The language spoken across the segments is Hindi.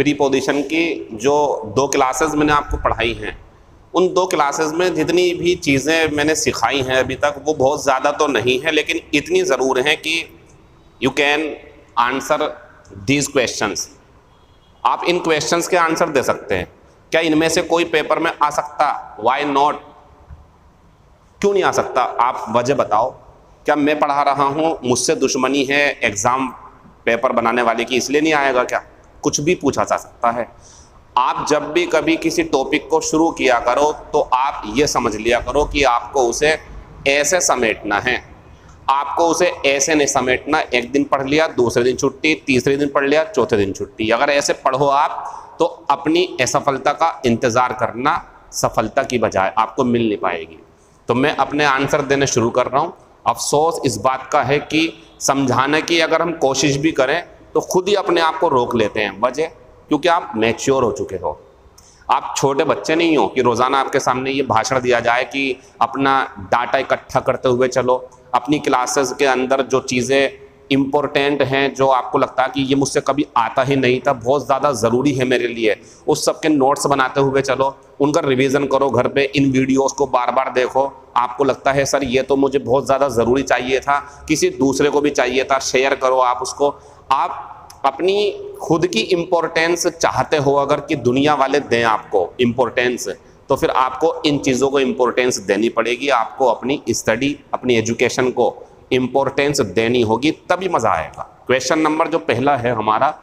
प्रीपोजिशन की जो 2 क्लासेस मैंने आपको पढ़ाई हैं, उन 2 क्लासेस में जितनी भी चीज़ें मैंने सिखाई हैं अभी तक, वो बहुत ज़्यादा तो नहीं है, लेकिन इतनी ज़रूर है कि you can answer these questions. आप इन क्वेश्चंस के आंसर दे सकते हैं। क्या इनमें से कोई पेपर में आ सकता? Why not? क्यों नहीं आ सकता? आप वजह बताओ। क्या मैं पढ़ा रहा हूँ, मुझसे दुश्मनी है एग्ज़ाम पेपर बनाने वाले की, इसलिए नहीं आएगा क्या? कुछ भी पूछा जा सकता है। आप जब भी कभी किसी टॉपिक को शुरू किया करो तो आप ये समझ लिया करो कि आपको उसे ऐसे समेटना है, आपको उसे ऐसे नहीं समेटना। एक दिन पढ़ लिया, दूसरे दिन छुट्टी, तीसरे दिन पढ़ लिया, चौथे दिन छुट्टी। अगर ऐसे पढ़ो आप तो अपनी असफलता का इंतज़ार करना सफलता की बजाय आपको मिल नहीं पाएगी। तो मैं अपने आंसर देने शुरू कर रहा हूँ। अफसोस इस बात का है कि समझाने की अगर हम कोशिश भी करें तो खुद ही अपने आप को रोक लेते हैं। वजह? क्योंकि आप मैच्योर हो चुके हो। आप छोटे बच्चे नहीं हो कि रोज़ाना आपके सामने ये भाषण दिया जाए कि अपना डाटा इकट्ठा करते हुए चलो। अपनी क्लासेस के अंदर जो चीज़ें इम्पोर्टेंट हैं, जो आपको लगता है कि ये मुझसे कभी आता ही नहीं था, बहुत ज़्यादा ज़रूरी है मेरे लिए, उस सब के नोट्स बनाते हुए चलो, उनका रिवीजन करो घर पे, इन वीडियोस को बार बार देखो। आपको लगता है सर ये तो मुझे बहुत ज़्यादा ज़रूरी चाहिए था, किसी दूसरे को भी चाहिए था, शेयर करो आप उसको। आप अपनी खुद की इम्पोर्टेंस चाहते हो अगर कि दुनिया वाले दें आपको इम्पोर्टेंस, तो फिर आपको इन चीज़ों को इम्पोर्टेंस देनी पड़ेगी। आपको अपनी स्टडी, अपनी एजुकेशन को इम्पोर्टेंस देनी होगी, तभी मज़ा आएगा। क्वेश्चन नंबर जो पहला है हमारा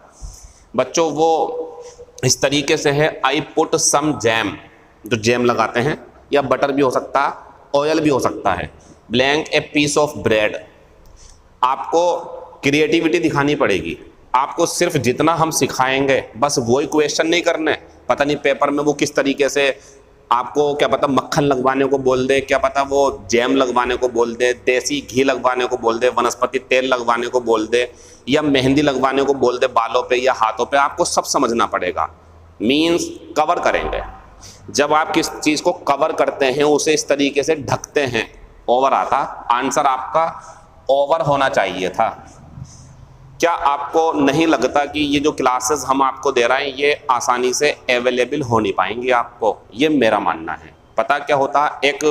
बच्चों, वो इस तरीके से है, आई पुट सम जैम, जो जैम लगाते हैं, या बटर भी हो सकता है, ऑयल भी हो सकता है, blank a piece of bread. आपको क्रिएटिविटी दिखानी पड़ेगी। आपको सिर्फ जितना हम सिखाएंगे बस वही क्वेश्चन नहीं करने। पता नहीं पेपर में वो किस तरीके से आपको, क्या पता मक्खन लगवाने को बोल दे, क्या पता वो जैम लगवाने को बोल दे, देसी घी लगवाने को बोल दे, वनस्पति तेल लगवाने को बोल दे, या मेहंदी लगवाने को बोल दे बालों पे या हाथों पे। आपको सब समझना पड़ेगा। मीन्स कवर करेंगे। जब आप किस चीज़ को कवर करते हैं, उसे इस तरीके से ढकते हैं, ओवर आता। आंसर आपका ओवर होना चाहिए था। क्या आपको नहीं लगता कि ये जो क्लासेस हम आपको दे रहे हैं ये आसानी से अवेलेबल हो नहीं पाएंगी आपको? ये मेरा मानना है। पता क्या होता है, एक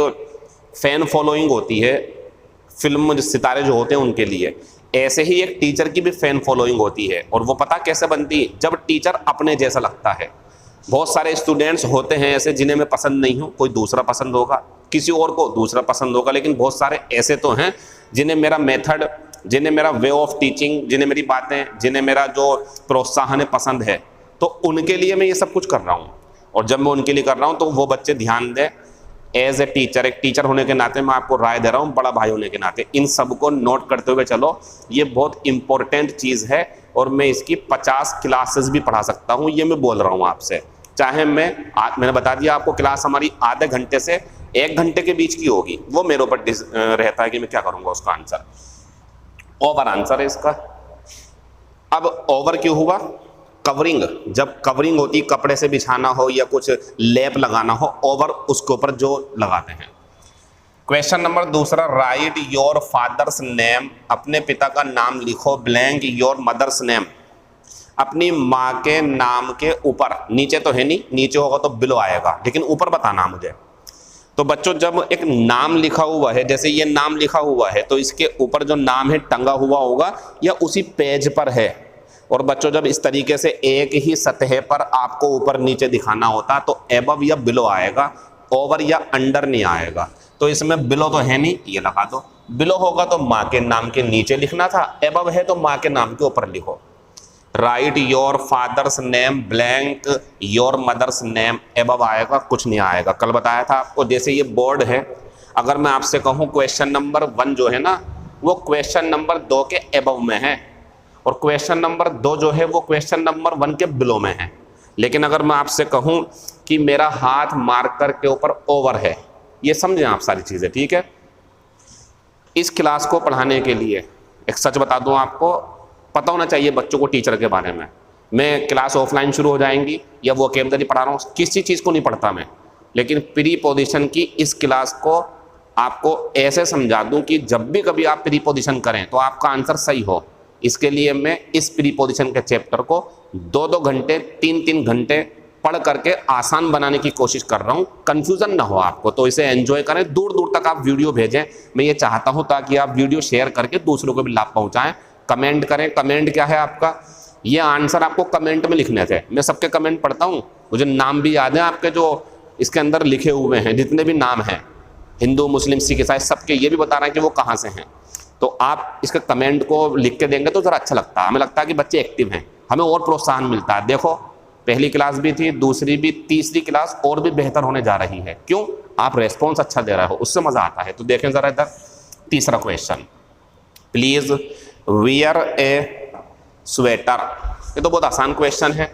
फ़ैन फॉलोइंग होती है फिल्म जो सितारे जो होते हैं उनके लिए, ऐसे ही एक टीचर की भी फ़ैन फॉलोइंग होती है। और वो पता कैसे बनती है? जब टीचर अपने जैसा लगता है। बहुत सारे स्टूडेंट्स होते हैं ऐसे जिन्हें मैं पसंद नहीं हूँ, कोई दूसरा पसंद होगा, किसी और को दूसरा पसंद होगा, लेकिन बहुत सारे ऐसे तो हैं जिन्हें मेरा मेथड, जिन्हें मेरा वे ऑफ टीचिंग, जिन्हें मेरी बातें, जिन्हें मेरा जो प्रोत्साहन है पसंद है। तो उनके लिए मैं ये सब कुछ कर रहा हूँ। और जब मैं उनके लिए कर रहा हूँ तो वो बच्चे ध्यान दें। एज ए टीचर, एक टीचर होने के नाते मैं आपको राय दे रहा हूँ, बड़ा भाई होने के नाते इन सब को नोट करते हुए चलो। ये बहुत इंपॉर्टेंट चीज़ है और मैं इसकी 50 क्लासेस भी पढ़ा सकता हूँ, ये मैं बोल रहा हूँ आपसे। चाहे मैंने बता दिया आपको, क्लास हमारी आधे घंटे से 1 घंटे के बीच की होगी, वो मेरे ऊपर रहता है कि मैं क्या करूँगा उसका आंसर। ओवर आंसर है इसका। अब ओवर क्यों हुआ? कवरिंग, जब कवरिंग होती, कपड़े से बिछाना हो या कुछ लेप लगाना हो, ओवर उसके ऊपर जो लगाते हैं। क्वेश्चन नंबर दूसरा, राइट योर फादर्स नेम, अपने पिता का नाम लिखो, ब्लैंक योर मदर्स नेम, अपनी माँ के नाम के ऊपर, नीचे तो है नहीं, नीचे होगा तो बिलो आएगा, लेकिन ऊपर बताना मुझे। तो बच्चों जब एक नाम लिखा हुआ है, जैसे ये नाम लिखा हुआ है, तो इसके ऊपर जो नाम है टंगा हुआ होगा या उसी पेज पर है। और बच्चों जब इस तरीके से एक ही सतह पर आपको ऊपर नीचे दिखाना होता तो एबव या बिलो आएगा, ओवर या अंडर नहीं आएगा। तो इसमें बिलो तो है नहीं, ये लगा दो। बिलो होगा तो माँ के नाम के नीचे लिखना था, एबव है तो माँ के नाम के ऊपर लिखो। Write your father's name blank your mother's name, above आएगा, कुछ नहीं आएगा। कल बताया था आपको, जैसे ये बोर्ड है, अगर मैं आपसे कहूँ क्वेश्चन नंबर 1 जो है ना, वो क्वेश्चन नंबर 2 के एबव में है, और क्वेश्चन नंबर 2 जो है वो क्वेश्चन नंबर 1 के बिलो में है। लेकिन अगर मैं आपसे कहूँ कि मेरा हाथ मार्कर के ऊपर ओवर है, ये समझें आप सारी चीज़ें, ठीक है। इस क्लास को पढ़ाने के लिए एक सच बता दूँ आपको, पता होना चाहिए बच्चों को टीचर के बारे में। मैं क्लास ऑफलाइन शुरू हो जाएंगी या वो वोकैबुलरी पढ़ा रहा हूँ, किसी चीज़ को नहीं पढ़ता मैं, लेकिन प्रीपोजिशन की इस क्लास को आपको ऐसे समझा दूँ कि जब भी कभी आप प्रीपोजिशन करें तो आपका आंसर सही हो। इसके लिए मैं इस प्रीपोजिशन के चैप्टर को 2-2 घंटे 3-3 घंटे पढ़ करके आसान बनाने की कोशिश कर रहा हूँ। कन्फ्यूज़न ना हो आपको, तो इसे एंजॉय करें, दूर दूर तक आप वीडियो भेजें। मैं ये चाहता हूँ ताकि आप वीडियो शेयर करके दूसरों को भी लाभ पहुँचाएं। कमेंट करें। कमेंट क्या है आपका, ये आंसर आपको कमेंट में लिखने थे। मैं सबके कमेंट पढ़ता हूँ, मुझे नाम भी याद है आपके जो इसके अंदर लिखे हुए हैं, जितने भी नाम हैं हिंदू मुस्लिम सिख ईसाई सबके, ये भी बता रहे हैं कि वो कहाँ से हैं। तो आप इसके कमेंट को लिख के देंगे तो ज़रा अच्छा लगता है, हमें लगता है कि बच्चे एक्टिव हैं, हमें और प्रोत्साहन मिलता है। देखो पहली क्लास भी थी, दूसरी भी, तीसरी क्लास और भी बेहतर होने जा रही है। क्यों? आप रेस्पॉन्स अच्छा दे रहे हो, उससे मज़ा आता है। तो देखें ज़रा इधर तीसरा question, please wear A sweater. ये तो बहुत आसान क्वेश्चन है।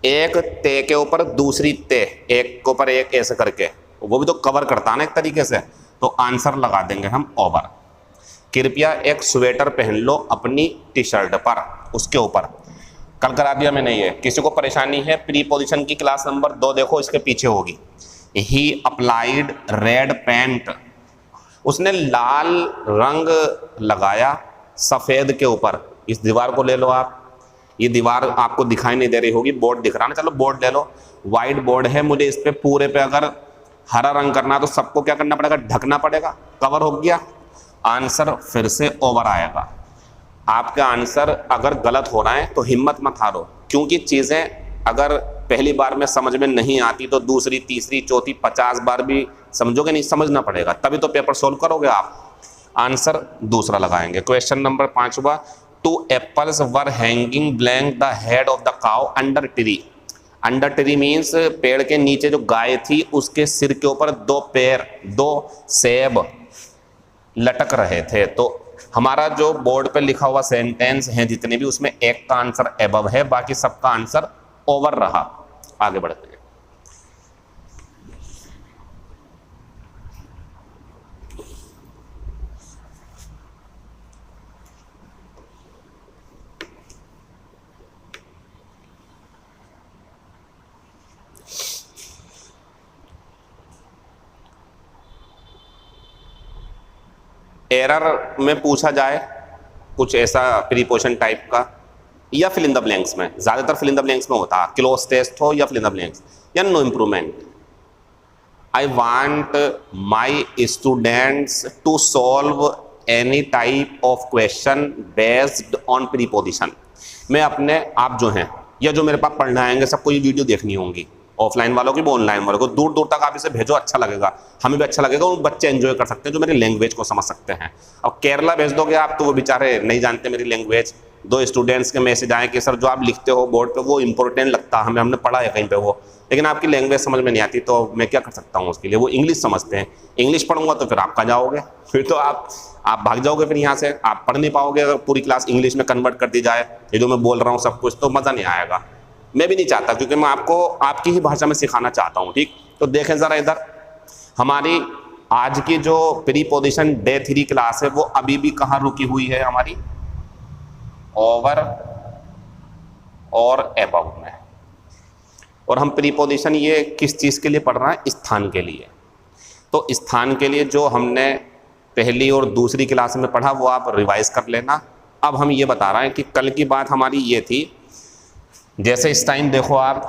एक ते के ऊपर दूसरी ते, एक के ऊपर एक ऐसे करके, वो भी तो कवर करता है ना एक तरीके से, तो आंसर लगा देंगे हम ओवर। कृपया एक स्वेटर पहन लो अपनी टी शर्ट पर, उसके ऊपर। कल करा दिया मैंने ये। किसी को परेशानी है प्रीपोजिशन की क्लास नंबर 2 देखो, इसके पीछे होगी। ही अप्लाइड रेड पेंट, उसने लाल रंग लगाया सफ़ेद के ऊपर। इस दीवार को ले लो आप, ये दीवार आपको दिखाई नहीं दे रही होगी, बोर्ड दिख रहा ना, चलो बोर्ड ले लो, वाइट बोर्ड है। मुझे इस पे पूरे पे अगर हरा रंग करना तो सबको क्या करना पड़ेगा, ढकना पड़ेगा। कवर हो गया, आंसर फिर से ओवर आएगा। आपका आंसर अगर गलत हो रहा है तो हिम्मत मत हारो, क्योंकि चीज़ें अगर पहली बार में समझ में नहीं आती तो दूसरी तीसरी चौथी 50 बार भी समझोगे नहीं, समझना पड़ेगा, तभी तो पेपर सोल्व करोगे आप। आंसर दूसरा लगाएंगे। क्वेश्चन नंबर 5वां, 2 apples were hanging blank the head of the cow under tree. Under tree means पेड़ के नीचे जो गाय थी उसके सिर के ऊपर 2 सेब लटक रहे थे। तो हमारा जो बोर्ड पे लिखा हुआ सेंटेंस है जितने भी, उसमें एक का आंसर एबव है, बाकी सबका आंसर ओवर रहा। आगे बढ़ते हैं। एरर में पूछा जाए कुछ ऐसा प्रीपोजिशन टाइप का, या फिल इन द ब्लैंक्स में, ज़्यादातर फिल इन द ब्लैंक्स में होता है, क्लोज टेस्ट हो या फिल इन द ब्लैंक्स, या no improvement. I want my students to solve any type of question based on preposition. मैं अपने आप जो हैं या जो मेरे पास पढ़ने आएंगे सबको ये वीडियो देखनी होंगी, ऑफलाइन वालों की भी ऑनलाइन वालों को, दूर दूर तक आप इसे भेजो, अच्छा लगेगा, हमें भी अच्छा लगेगा, वो बच्चे एंजॉय कर सकते हैं जो मेरी लैंग्वेज को समझ सकते हैं। अब केरला भेज दोगे आप तो वो बेचारे नहीं जानते मेरी लैंग्वेज। 2 स्टूडेंट्स के मैसेज आए कि सर जो आप लिखते हो बोर्ड पे वो इंपॉर्टेंट लगता है हमें, हमने पढ़ा है कहीं पे वो, लेकिन आपकी लैंग्वेज समझ में नहीं आती, तो मैं क्या कर सकता हूँ उसके लिए। वो इंग्लिश समझते हैं, इंग्लिश पढ़ूंगा तो फिर आप कहाँ जाओगे, फिर तो आप भाग जाओगे, फिर यहाँ से आप पढ़ नहीं पाओगे। अगर पूरी क्लास इंग्लिश में कन्वर्ट कर दी जाए, ये जो मैं बोल रहा हूँ सब कुछ, तो मज़ा नहीं आएगा। मैं भी नहीं चाहता, क्योंकि मैं आपको आपकी ही भाषा में सिखाना चाहता हूँ। ठीक, तो देखें ज़रा इधर, हमारी आज की जो प्रीपोजिशन डे 3 क्लास है वो अभी भी कहाँ रुकी हुई है हमारी, ओवर और एबव में। और हम प्रीपोजिशन ये किस चीज़ के लिए पढ़ रहे हैं, स्थान के लिए। तो स्थान के लिए जो हमने पहली और दूसरी क्लास में पढ़ा वो आप रिवाइज कर लेना। अब हम ये बता रहे हैं कि कल की बात हमारी ये थी, जैसे इस टाइम देखो आप,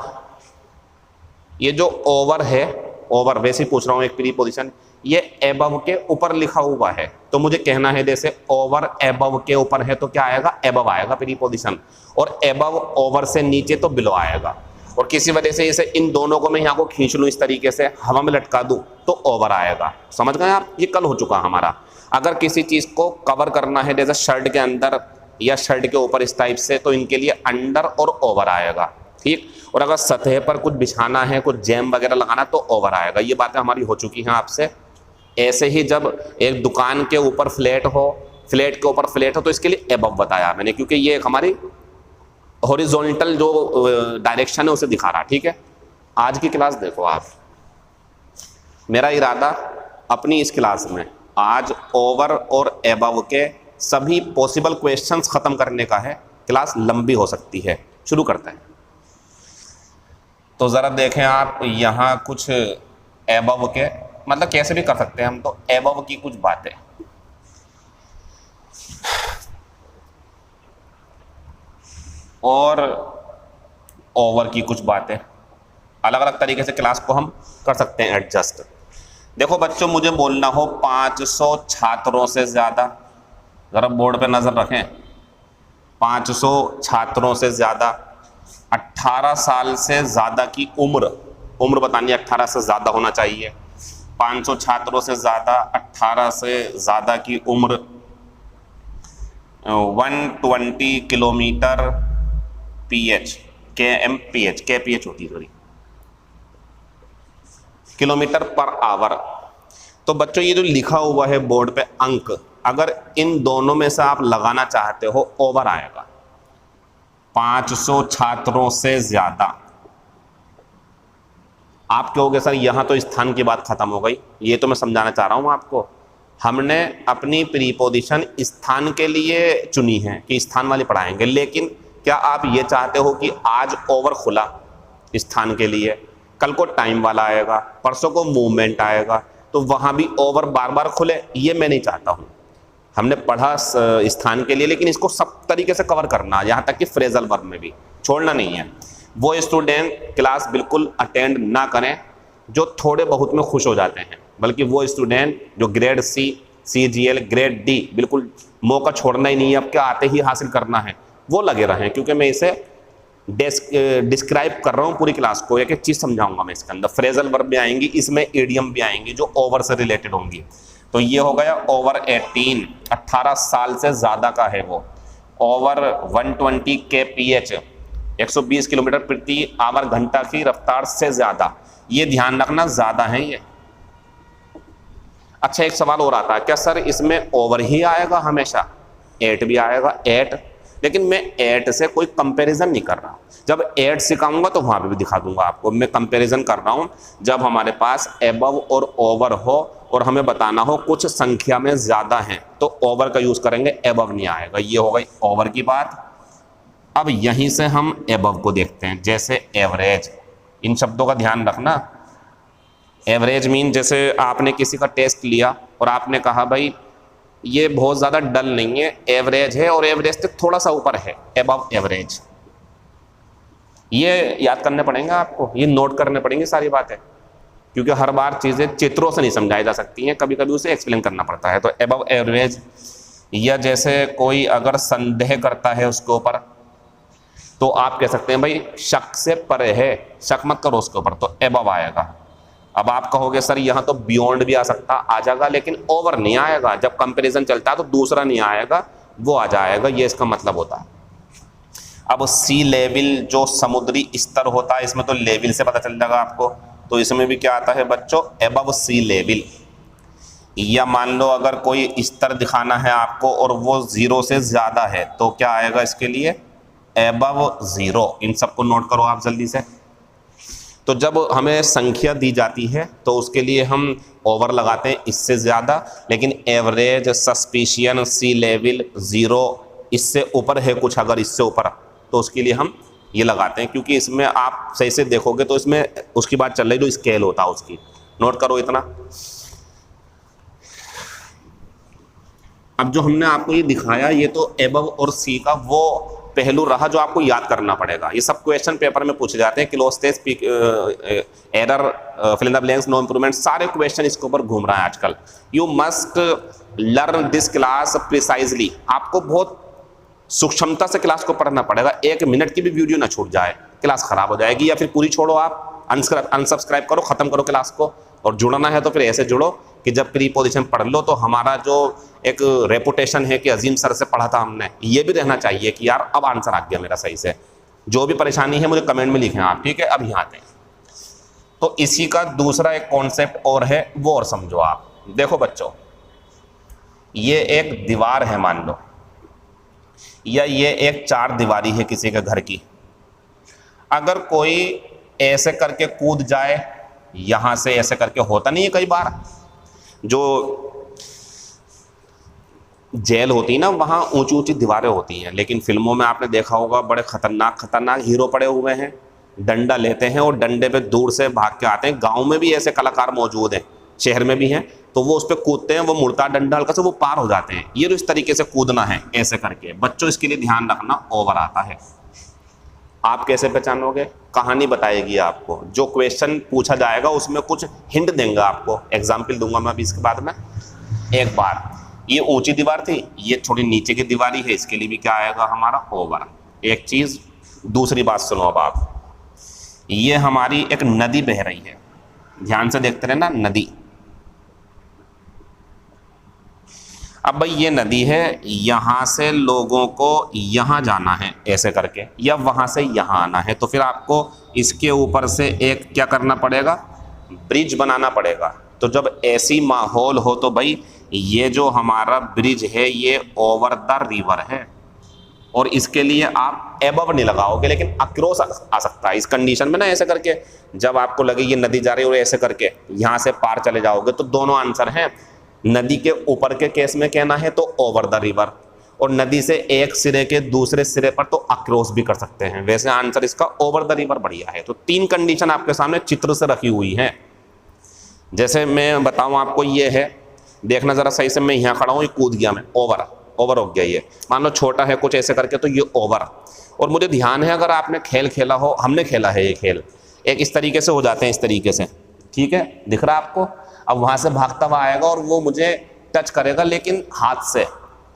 ये जो ओवर है, ओवर वैसे ही पूछ रहा हूँ एक प्रीपोजिशन, ये एबव के ऊपर लिखा हुआ है, तो मुझे कहना है जैसे ओवर एबव के ऊपर है तो क्या आएगा, एबव आएगा प्रीपोजिशन, और एबव ओवर से नीचे तो बिलो आएगा। और किसी वजह से इसे इन दोनों को मैं यहाँ को खींच लूँ इस तरीके से, हवा में लटका दूँ तो ओवर आएगा। समझ गए आप, ये कल हो चुका हमारा। अगर किसी चीज़ को कवर करना है जैसे शर्ट के अंदर या शर्ट के ऊपर इस टाइप से, तो इनके लिए अंडर और ओवर आएगा। ठीक, और अगर सतह पर कुछ बिछाना है, कुछ जैम वगैरह लगाना, तो ओवर आएगा। ये बातें हमारी हो चुकी हैं आपसे। ऐसे ही जब एक दुकान के ऊपर फ्लैट हो, फ्लैट के ऊपर फ्लैट हो, तो इसके लिए एबव बताया मैंने, क्योंकि ये एक हमारी हॉरिजॉन्टल जो डायरेक्शन है उसे दिखा रहा। ठीक है, आज की क्लास देखो आप, मेरा इरादा अपनी इस क्लास में आज ओवर और एबव के सभी पॉसिबल क्वेश्चंस खत्म करने का है। क्लास लंबी हो सकती है, शुरू करते हैं। तो ज़रा देखें आप, यहाँ कुछ एबव के मतलब कैसे भी कर सकते हैं हम, तो एबव की कुछ बातें। और ओवर की कुछ बातें, अलग अलग तरीके से क्लास को हम कर सकते हैं एडजस्ट। देखो बच्चों, मुझे बोलना हो 500 छात्रों से ज़्यादा, ज़रा बोर्ड पे नज़र रखें, 500 छात्रों से ज़्यादा, 18 साल से ज़्यादा की उम्र बतानी है, 18 से ज़्यादा होना चाहिए। 500 छात्रों से ज़्यादा, 18 से ज़्यादा की उम्र, 120 किलोमीटर PH, KPH होती है, सॉरी, किलोमीटर पर आवर। तो बच्चों ये जो लिखा हुआ है बोर्ड पे अंक, अगर इन दोनों में से आप लगाना चाहते हो, ओवर आएगा। 500 छात्रों से ज्यादा, आप कहोगे सर यहां तो स्थान की बात खत्म हो गई। ये तो मैं समझाना चाह रहा हूं आपको, हमने अपनी प्रीपोजिशन स्थान के लिए चुनी है कि स्थान वाली पढ़ाएंगे, लेकिन क्या आप ये चाहते हो कि आज ओवर खुला स्थान के लिए, कल को टाइम वाला आएगा, परसों को मूवमेंट आएगा, तो वहां भी ओवर बार बार खुले? ये मैं नहीं चाहता हूं। हमने पढ़ा स्थान के लिए, लेकिन इसको सब तरीके से कवर करना, यहां तक कि फ्रेजल वर्ब में भी छोड़ना नहीं है। वो स्टूडेंट क्लास बिल्कुल अटेंड ना करें जो थोड़े बहुत में खुश हो जाते हैं, बल्कि वो स्टूडेंट जो grade C, CGL, grade D बिल्कुल मौका छोड़ना ही नहीं है, अब क्या आते ही हासिल करना है, वो लगे रहें। क्योंकि मैं इसे डिस्क्राइब कर रहा हूँ पूरी क्लास को, एक एक चीज़ समझाऊंगा मैं इसके अंदर। फ्रेजल वर्ब भी आएंगी, इसमें ईडियम भी आएंगी जो ओवर से रिलेटेड होंगी। तो ये हो गया ओवर 18, 18 साल से ज़्यादा का है वो। ओवर 120 kph, 120 किलोमीटर प्रति आवर घंटा की रफ्तार से ज़्यादा, ये ध्यान रखना, ज़्यादा है ये। अच्छा, एक सवाल और आता है, क्या सर इसमें ओवर ही आएगा हमेशा? 8 भी आएगा, 8, लेकिन मैं 8 से कोई कंपैरिजन नहीं कर रहा। जब 8 सिखाऊंगा तो वहां पे भी दिखा दूंगा आपको। मैं कंपैरिजन कर रहा हूं जब हमारे पास एबव और ओवर हो और हमें बताना हो कुछ संख्या में ज्यादा है, तो ओवर का यूज करेंगे, एबव नहीं आएगा। ये हो गई ओवर की बात। अब यहीं से हम एबव को देखते हैं, जैसे एवरेज। इन शब्दों का ध्यान रखना। एवरेज मीन, जैसे आपने किसी का टेस्ट लिया और आपने कहा भाई ये बहुत ज़्यादा डल नहीं है, एवरेज है, और एवरेज से थोड़ा सा ऊपर है, एबव एवरेज। ये याद करने पड़ेंगे आपको, ये नोट करने पड़ेंगी सारी बातें, क्योंकि हर बार चीज़ें चित्रों से नहीं समझाई जा सकती हैं, कभी कभी उसे एक्सप्लेन करना पड़ता है। तो एबव एवरेज, या जैसे कोई अगर संदेह करता है उसके ऊपर, तो आप कह सकते हैं भाई शक से परे है, शक मत करो उसके ऊपर, तो एबव आएगा। अब आप कहोगे सर यहाँ तो बियॉन्ड भी आ सकता, आ जाएगा, लेकिन ओवर नहीं आएगा। जब कंपैरिजन चलता है तो दूसरा नहीं आएगा, वो आ जाएगा, ये इसका मतलब होता है। अब सी लेवल, जो समुद्री स्तर होता है, इसमें तो लेवल से पता चल जाएगा आपको, तो इसमें भी क्या आता है बच्चों, एबव सी लेवल। या मान लो अगर कोई स्तर दिखाना है आपको और वो 0 से ज़्यादा है, तो क्या आएगा इसके लिए, एबव 0। इन सबको नोट करो आप जल्दी से। तो जब हमें संख्या दी जाती है तो उसके लिए हम ओवर लगाते हैं, इससे ज़्यादा, लेकिन एवरेज, सस्पिशियन, सी लेवल, 0, इससे ऊपर है कुछ, अगर इससे ऊपर, तो उसके लिए हम ये लगाते हैं। क्योंकि इसमें आप सही से देखोगे तो इसमें उसकी बात चल रही, जो स्केल होता है उसकी, नोट करो इतना। अब जो हमने आपको ये दिखाया, ये तो एबव और सी का वो पहलू रहा जो आपको याद करना पड़ेगा। ये सब क्वेश्चन पेपर में पूछे जाते हैं, closeness, error, fill in the blanks, no improvement, सारे क्वेश्चन इसके ऊपर घूम रहा है आजकल। You must learn this class precisely. आपको बहुत सूक्ष्मता से क्लास को पढ़ना पड़ेगा, 1 मिनट की भी वीडियो ना छूट जाए, क्लास खराब हो जाएगी। या फिर पूरी छोड़ो, आप अनसब्सक्राइब करो, खत्म करो क्लास को, और जुड़ना है तो फिर ऐसे जुड़ो कि जब प्रीपोजिशन पढ़ लो तो हमारा जो एक रेपुटेशन है कि अजीम सर से पढ़ा था हमने, ये भी रहना चाहिए कि यार अब आंसर आ गया मेरा सही से। जो भी परेशानी है मुझे कमेंट में लिखें आप, ठीक है। अब यहाँ आते हैं, तो इसी का दूसरा एक कॉन्सेप्ट और है, वो और समझो आप। देखो बच्चों, ये एक दीवार है मान लो, या ये एक 4 दीवारी है किसी के घर की। अगर कोई ऐसे करके कूद जाए, यहां से ऐसे करके, होता नहीं है कई बार, जो जेल होती है ना, वहाँ ऊंची ऊंची दीवारें होती हैं, लेकिन फिल्मों में आपने देखा होगा बड़े खतरनाक हीरो पड़े हुए हैं, डंडा लेते हैं और डंडे पे दूर से भाग के आते हैं। गांव में भी ऐसे कलाकार मौजूद हैं, शहर में भी हैं, तो वो उस पर कूदते हैं, वो मुड़ता डंडा हल्का से, वो पार हो जाते हैं। ये तो इस तरीके से कूदना है, ऐसे करके। बच्चों इसके लिए ध्यान रखना, ओवर आता है। आप कैसे पहचानोगे? कहानी बताएगी आपको, जो क्वेश्चन पूछा जाएगा उसमें कुछ हिंट देंगे आपको। एग्जाम्पल दूंगा मैं अभी इसके बाद में। एक बार ये ऊंची दीवार थी, ये थोड़ी नीचे की दीवारी है, इसके लिए भी क्या आएगा हमारा? ओवर। एक चीज। दूसरी बात सुनो अब आप, ये हमारी एक नदी बह रही है, ध्यान से देखते रहना, नदी। अब भाई ये नदी है, यहां से लोगों को यहां जाना है ऐसे करके, या वहां से यहां आना है, तो फिर आपको इसके ऊपर से एक क्या करना पड़ेगा? ब्रिज बनाना पड़ेगा। तो जब ऐसी माहौल हो तो भाई ये जो हमारा ब्रिज है ये ओवर द रिवर है, और इसके लिए आप एबव नहीं लगाओगे, लेकिन अक्रॉस आ सकता है इस कंडीशन में ना, ऐसे करके। जब आपको लगे ये नदी जा रही है और ऐसे करके यहां से पार चले जाओगे, तो दोनों आंसर हैं। नदी के ऊपर के केस में कहना है तो ओवर द रिवर, और नदी से एक सिरे के दूसरे सिरे पर तो अक्रॉस भी कर सकते हैं। वैसे आंसर इसका ओवर द रिवर बढ़िया है। तो 3 कंडीशन आपके सामने चित्र से रखी हुई है। जैसे मैं बताऊं आपको, ये है, देखना जरा सही से, मैं यहाँ खड़ा हूँ, ये कूद गया, मैं ओवर हो गया। ये मान लो छोटा है कुछ ऐसे करके, तो ये ओवर। और मुझे ध्यान है, अगर आपने खेल खेला हो, हमने खेला है ये खेल, एक इस तरीके से हो जाते हैं, इस तरीके से, ठीक है, दिख रहा है आपको? अब वहां से भागता हुआ आएगा और वो मुझे टच करेगा, लेकिन हाथ से,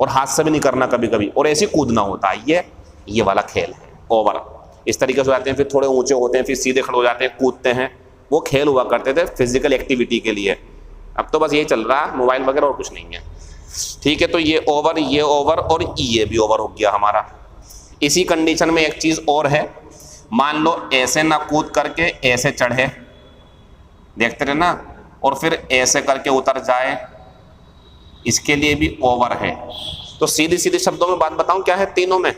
और हाथ से भी नहीं करना कभी कभी, और ऐसे कूदना होता है। ये वाला खेल है ओवर। इस तरीके से हो जाते हैं, फिर थोड़े ऊंचे होते हैं, फिर सीधे खड़े हो जाते हैं, कूदते हैं। वो खेल हुआ करते थे फिजिकल एक्टिविटी के लिए। अब तो बस यही चल रहा है, मोबाइल वगैरह और कुछ नहीं है, ठीक है। तो ये ओवर और ये भी ओवर हो गया हमारा। इसी कंडीशन में एक चीज और है, मान लो ऐसे ना कूद करके ऐसे चढ़े, देखते रहे ना, और फिर ऐसे करके उतर जाए, इसके लिए भी ओवर है। तो सीधी सीधी शब्दों में बात बताऊं क्या है तीनों में?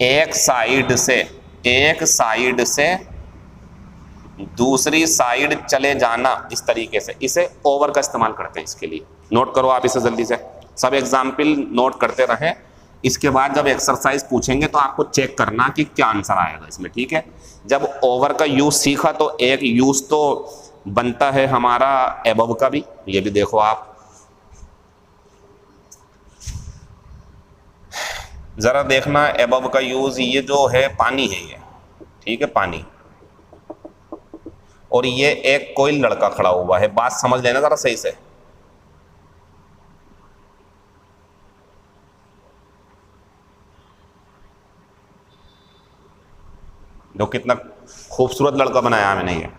एक साइड से दूसरी साइड चले जाना, इस तरीके से, इसे ओवर का इस्तेमाल करते हैं इसके लिए। नोट करो आप इसे जल्दी से, सब एग्जाम्पल नोट करते रहें। इसके बाद जब एक्सरसाइज पूछेंगे तो आपको चेक करना कि क्या आंसर आएगा इसमें, ठीक है। जब ओवर का यूज सीखा तो एक यूज तो बनता है हमारा एबव का भी, ये भी देखो आप, जरा देखना एबव का यूज। ये जो है पानी है ये, ठीक है, पानी, और ये एक कोई लड़का खड़ा हुआ है, बात समझ लेना जरा सही से। जो कितना खूबसूरत लड़का बनाया मैंने ये।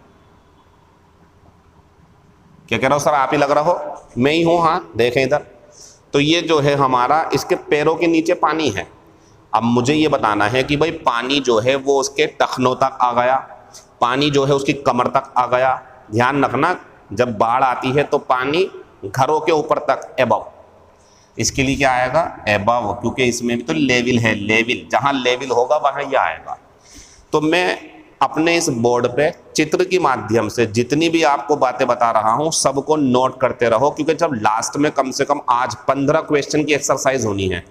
क्या कह रहा हो सर, आप ही लग रहा हो? मैं ही हूं, हाँ, देखें इधर। तो ये जो है हमारा, इसके पैरों के नीचे पानी है। अब मुझे ये बताना है कि भाई पानी जो है वो उसके टखनों तक आ गया, पानी जो है उसकी कमर तक आ गया। ध्यान रखना, जब बाढ़ आती है तो पानी घरों के ऊपर तक, एबव। इसके लिए क्या आएगा? एबव, क्योंकि इसमें भी तो लेवल है, लेवल, जहां लेवल होगा वहां ये आएगा। तो मैं अपने इस बोर्ड पे चित्र के माध्यम से जितनी भी आपको बातें बता रहा हूं सबको नोट करते रहो, क्योंकि जब लास्ट में कम से कम आज 15 क्वेश्चन की एक्सरसाइज होनी है,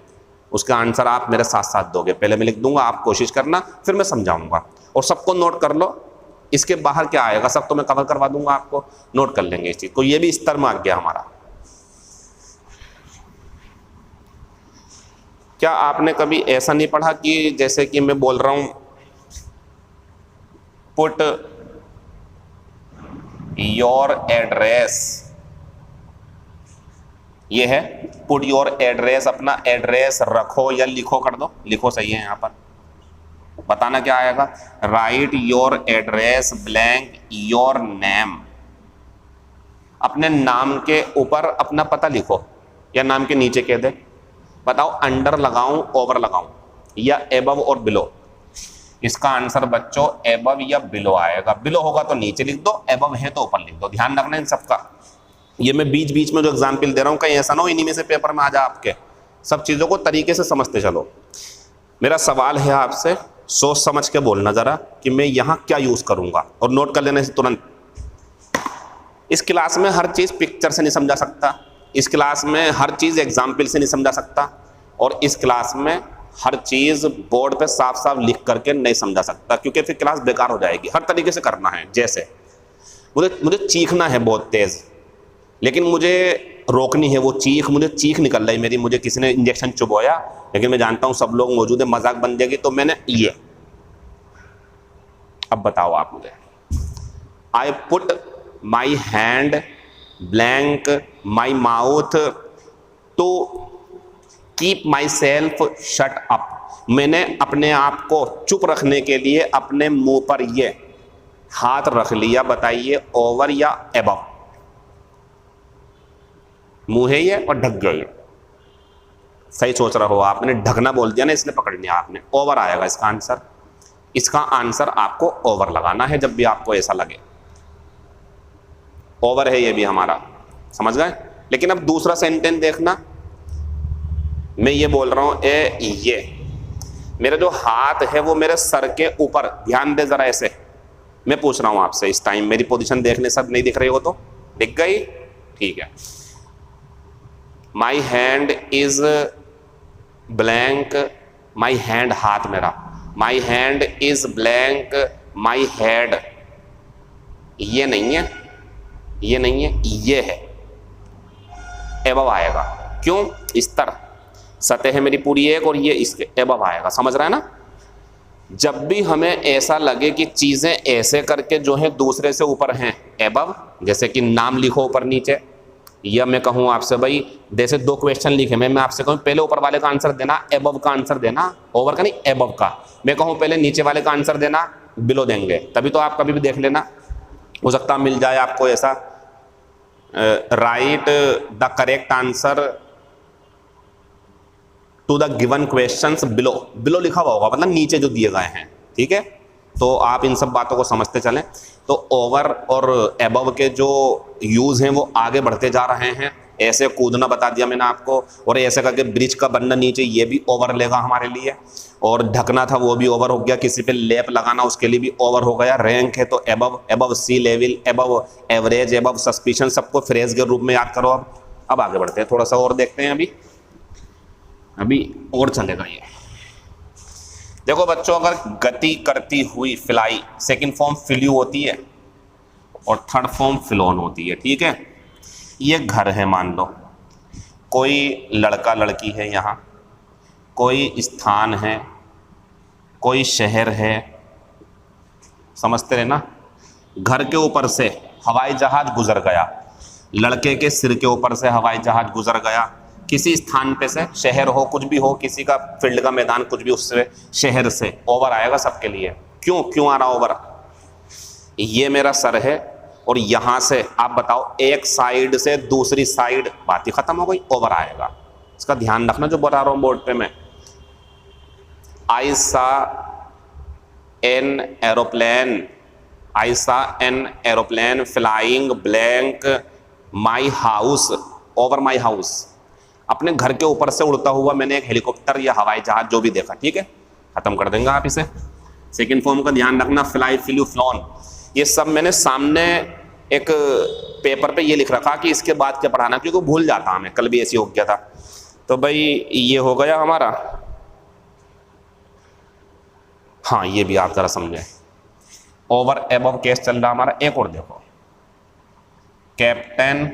उसका आंसर आप मेरे साथ साथ दोगे। पहले मैं लिख दूंगा, आप कोशिश करना, फिर मैं समझाऊंगा, और सबको नोट कर लो। इसके बाहर क्या आएगा सब तो मैं कवर करवा दूंगा आपको, नोट कर लेंगे इस चीज को। ये भी स्तर में आ गया हमारा। क्या आपने कभी ऐसा नहीं पढ़ा कि जैसे कि मैं बोल रहा हूं, पुट योर एड्रेस, ये है पुट योर एड्रेस, अपना एड्रेस रखो या लिखो, कर दो, लिखो सही है। यहां पर बताना क्या आएगा? Right your address blank your name, अपने नाम के ऊपर अपना पता लिखो, या नाम के नीचे कह दे। बताओ अंडर लगाऊं, ओवर लगाऊं, या एबव और बिलो? इसका आंसर बच्चों एबव या बिलो आएगा। बिलो होगा तो नीचे लिख दो, एबव है तो ऊपर लिख दो। ध्यान रखना इन सबका। ये मैं बीच बीच में जो एग्जाम्पल दे रहा हूं, कहीं ऐसा ना हो इन्हीं में से पेपर में आ जाए आपके। सब चीजों को तरीके से समझते चलो। मेरा सवाल है आपसे, सोच समझ के बोलना जरा कि मैं यहां क्या यूज करूंगा, और नोट कर लेने से तुरंत। इस क्लास में हर चीज पिक्चर से नहीं समझा सकता, इस क्लास में हर चीज एग्जाम्पल से नहीं समझा सकता, और इस क्लास में हर चीज बोर्ड पे साफ साफ लिख करके नहीं समझा सकता, क्योंकि फिर क्लास बेकार हो जाएगी। हर तरीके से करना है। जैसे मुझे चीखना है बहुत तेज, लेकिन मुझे रोकनी है वो चीख, मुझे चीख निकल रही मेरी, मुझे किसी ने इंजेक्शन चुभोया, लेकिन मैं जानता हूं सब लोग मौजूद है, मजाक बन जाएगी, तो मैंने ये, अब बताओ आप मुझे, I put my hand blank my mouth to keep myself shut up, मैंने अपने आप को चुप रखने के लिए अपने मुंह पर ये हाथ रख लिया। बताइए ओवर या एबव? मुंह है ये और ढक गए, सही सोच रहे हो आपने, ढकना बोल दिया ना इसलिए पकड़ लिया आपने, ओवर आएगा इसका आंसर। इसका आंसर आपको ओवर लगाना है जब भी आपको ऐसा लगे, ओवर है ये भी हमारा, समझ गए। लेकिन अब दूसरा सेंटेंस देखना, मैं ये बोल रहा हूं ये मेरा जो हाथ है वो मेरे सर के ऊपर, ध्यान दे जरा ऐसे, मैं पूछ रहा हूं आपसे इस टाइम, मेरी पोजीशन देखने सब नहीं दिख रही हो तो दिख गई, ठीक है। My hand is blank, my hand हाथ मेरा, my hand is blank my head, ये नहीं है, ये नहीं है, ये है, एबव आएगा। क्यों? इस तरह सतह है मेरी पूरी एक और ये इसके एबव आएगा, समझ रहा है ना। जब भी हमें ऐसा लगे कि चीजें ऐसे करके जो है दूसरे से ऊपर हैं, एबव, जैसे कि नाम लिखो ऊपर नीचे, या मैं कहूँ आपसे भाई जैसे 2 क्वेश्चन लिखे, मैं आपसे कहूँ पहले ऊपर वाले का आंसर देना, एबव का आंसर देना, ओवर का नहीं एबव का। मैं कहूँ पहले नीचे वाले का आंसर देना, बिलो देंगे, तभी तो आप कभी भी देख लेना, हो सकता मिल जाए आपको ऐसा। Write the correct answer to the given questions below, below लिखा हुआ होगा मतलब नीचे जो दिए गए हैं, ठीक है। तो आप इन सब बातों को समझते चलें। तो ओवर और एबव के जो यूज़ हैं वो आगे बढ़ते जा रहे हैं। ऐसे कूदना बता दिया मैंने आपको, और ऐसे करके ब्रिज का बनना नीचे, ये भी ओवर लेगा हमारे लिए, और ढकना था वो भी ओवर हो गया, किसी पे लेप लगाना उसके लिए भी ओवर हो गया। रैंक है तो above, above sea level, above average, above suspicion, सबको फ्रेज के रूप में याद करो। अब आगे बढ़ते हैं, थोड़ा सा और देखते हैं, अभी और चलेगा ये। देखो बच्चों, अगर गति करती हुई फ्लाई, सेकंड फॉर्म फ्लू होती है और थर्ड फॉर्म फ्लोन होती है, ठीक है। ये घर है, मान लो कोई लड़का लड़की है, यहाँ कोई स्थान है, कोई शहर है, समझते रहे ना। घर के ऊपर से हवाई जहाज गुजर गया, लड़के के सिर के ऊपर से हवाई जहाज गुजर गया, किसी स्थान पे से, शहर हो कुछ भी हो, किसी का फील्ड का मैदान कुछ भी, उससे शहर से ओवर आएगा सबके लिए। क्यों आ रहा ओवर? ये मेरा सर है और यहां से आप बताओ एक साइड से दूसरी साइड, बात ही खत्म हो गई, ओवर आएगा। इसका ध्यान रखना जो बता रहा हूं बोर्ड पे मैं। आई सा एन एरोप्लेन, आई सा an aeroplane flying blank my house, over my house. अपने घर के ऊपर से उड़ता हुआ मैंने एक हेलीकॉप्टर या हवाई जहाज जो भी देखा, ठीक है, खत्म कर देंगे आप इसे। सेकंड फॉर्म का ध्यान रखना, फ्लाई, फ्लू, फ्लॉन, ये सब मैंने सामने एक पेपर पे ये लिख रखा कि इसके बाद क्या पढ़ाना, क्योंकि भूल जाता हमें, कल भी ऐसी हो गया था। तो भाई ये हो गया हमारा, हाँ ये भी आप जरा समझे। ओवर एबव केस चल रहा हमारा। एक और देखो, captain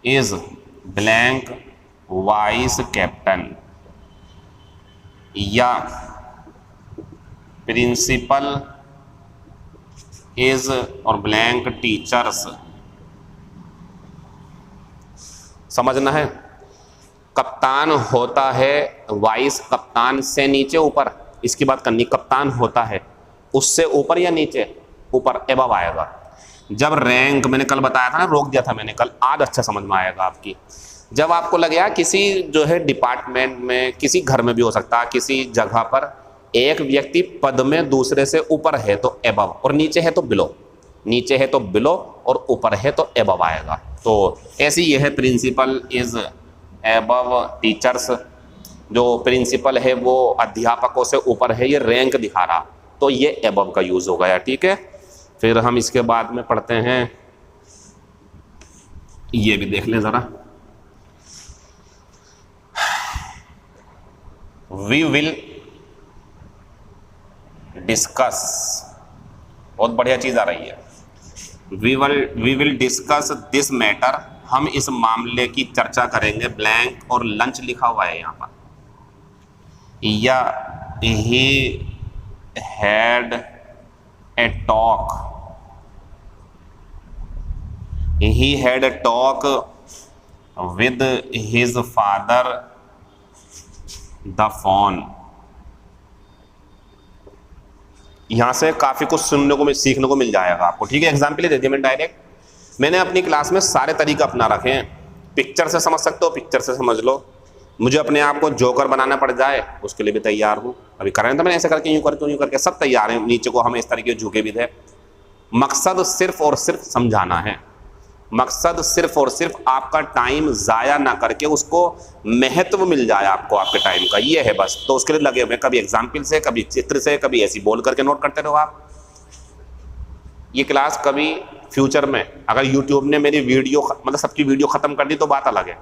is blank vice captain, या प्रिंसिपल इज और ब्लैंक टीचर्स, समझना है। कप्तान होता है, वाइस कप्तान से नीचे ऊपर, इसकी बात करनी, कप्तान होता है उससे ऊपर या नीचे, ऊपर, एबव आएगा। जब रैंक, मैंने कल बताया था ना, रोक दिया था मैंने कल, आज अच्छा समझ में आएगा आपकी। जब आपको लगे किसी जो है डिपार्टमेंट में, किसी घर में भी हो सकता है, किसी जगह पर एक व्यक्ति पद में दूसरे से ऊपर है तो एबव, और नीचे है तो बिलो, नीचे है तो बिलो और ऊपर है तो एबव आएगा। तो ऐसी यह है, प्रिंसिपल इज एबव टीचर्स, जो प्रिंसिपल है वो अध्यापकों से ऊपर है, ये रैंक दिखा रहा, तो ये एबव का यूज हो गया, ठीक है। फिर हम इसके बाद में पढ़ते हैं, ये भी देख लें जरा। वी विल डिस्कस, बहुत बढ़िया चीज आ रही है। We will discuss this matter हम इस मामले की चर्चा करेंगे। ब्लैंक और लंच लिखा हुआ है यहाँ पर। या he had a talk, he had a talk with his father the phone. यहां से काफी कुछ सुनने को सीखने को मिल जाएगा आपको। ठीक है, एग्जाम्पल दे दिया मैंने डायरेक्ट। मैंने अपनी क्लास में सारे तरीके अपना रखे हैं। पिक्चर से समझ सकते हो, पिक्चर से समझ लो। मुझे अपने आप को जोकर बनाना पड़ जाए उसके लिए भी तैयार हूँ। अभी कर रहे हैं तो मैंने ऐसे करके यूं करके सब तैयार हैं। नीचे को हम इस तरीके झुके भी थे। मकसद सिर्फ और सिर्फ समझाना है। मकसद सिर्फ और सिर्फ आपका टाइम ज़ाया ना करके उसको महत्व मिल जाए आपको आपके टाइम का, ये है बस। तो उसके लिए लगे हुए, कभी एग्जाम्पल से, कभी चित्र से, कभी ऐसी बोल करके नोट करते रहो आप। ये क्लास कभी फ्यूचर में अगर यूट्यूब ने मेरी वीडियो मतलब सबकी वीडियो ख़त्म कर दी तो बात अलग है,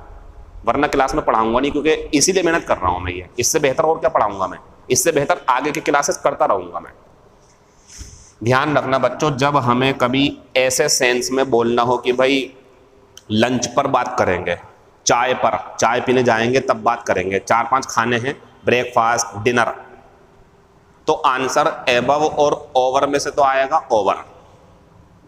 वरना क्लास में पढ़ाऊंगा नहीं, क्योंकि इसीलिए मेहनत कर रहा हूँ मैं। ये इससे बेहतर और क्या पढ़ाऊंगा मैं, इससे बेहतर आगे की क्लासेस करता रहूँगा मैं। ध्यान रखना बच्चों, जब हमें कभी ऐसे सेंस में बोलना हो कि भाई लंच पर बात करेंगे, चाय पर, चाय पीने जाएंगे तब बात करेंगे, 4-5 खाने हैं, ब्रेकफास्ट, डिनर, तो आंसर एबव और ओवर में से तो आएगा ओवर।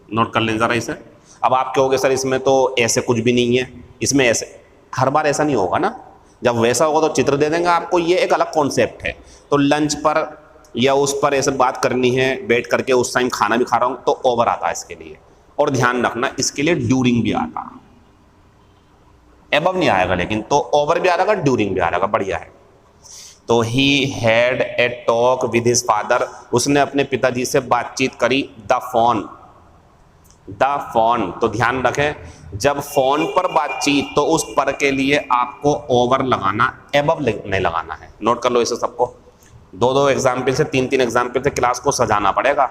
नोट कर लें ज़रा इसे। अब आप कहोगे सर इसमें तो ऐसे कुछ भी नहीं है, इसमें ऐसे, हर बार ऐसा नहीं होगा ना। जब वैसा होगा तो चित्र दे देंगे आपको, ये एक अलग कॉन्सेप्ट है। तो लंच पर या उस पर ऐसे बात करनी है बैठ करके, उस टाइम खाना भी खा रहा हूँ, तो ओवर आता है इसके लिए। और ध्यान रखना इसके लिए ड्यूरिंग भी आता, एबव नहीं आएगा, लेकिन तो ओवर भी आ जाएगा, ड्यूरिंग भी आ जाएगा, बढ़िया है। तो he had a talk with his father, उसने अपने पिताजी से बातचीत करी। द फोन, द फोन, तो ध्यान रखें जब फोन पर बातचीत तो उस पर के लिए आपको ओवर लगाना, एबव नहीं लगाना है। नोट कर लो इसे सबको। 2-2 एग्जाम्पल से, 3-3 एग्जाम्पल से क्लास को सजाना पड़ेगा।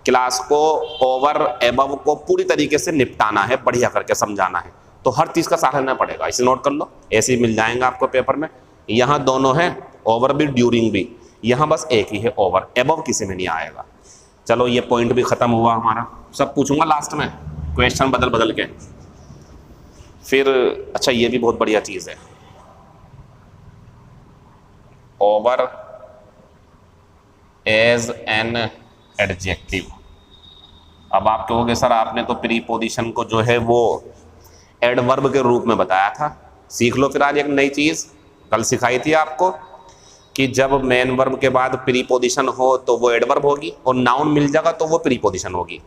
क्लास को ओवर एबव को पूरी तरीके से निपटाना है, बढ़िया करके समझाना है, तो हर चीज़ का सहारा लेना पड़ेगा। इसे नोट कर लो, ऐसे ही मिल जाएंगे आपको पेपर में। यहाँ दोनों हैं, ओवर भी ड्यूरिंग भी, यहाँ बस एक ही है ओवर, एबव किसी में नहीं आएगा। चलो ये पॉइंट भी ख़त्म हुआ हमारा। सब पूछूंगा लास्ट में क्वेश्चन बदल बदल के फिर। अच्छा ये भी बहुत बढ़िया चीज़ है, ओवर एज एन एडजेक्टिव। अब आप कहोगे सर आपने तो प्रीपोजिशन को जो है वो एडवर्ब के रूप में बताया था। सीख लो फिर आज एक नई चीज़, कल सिखाई थी आपको कि जब मेन वर्ब के बाद प्रीपोजिशन हो तो वो एडवर्ब होगी, और नाउन मिल जाएगा तो वो प्रीपोजिशन होगी।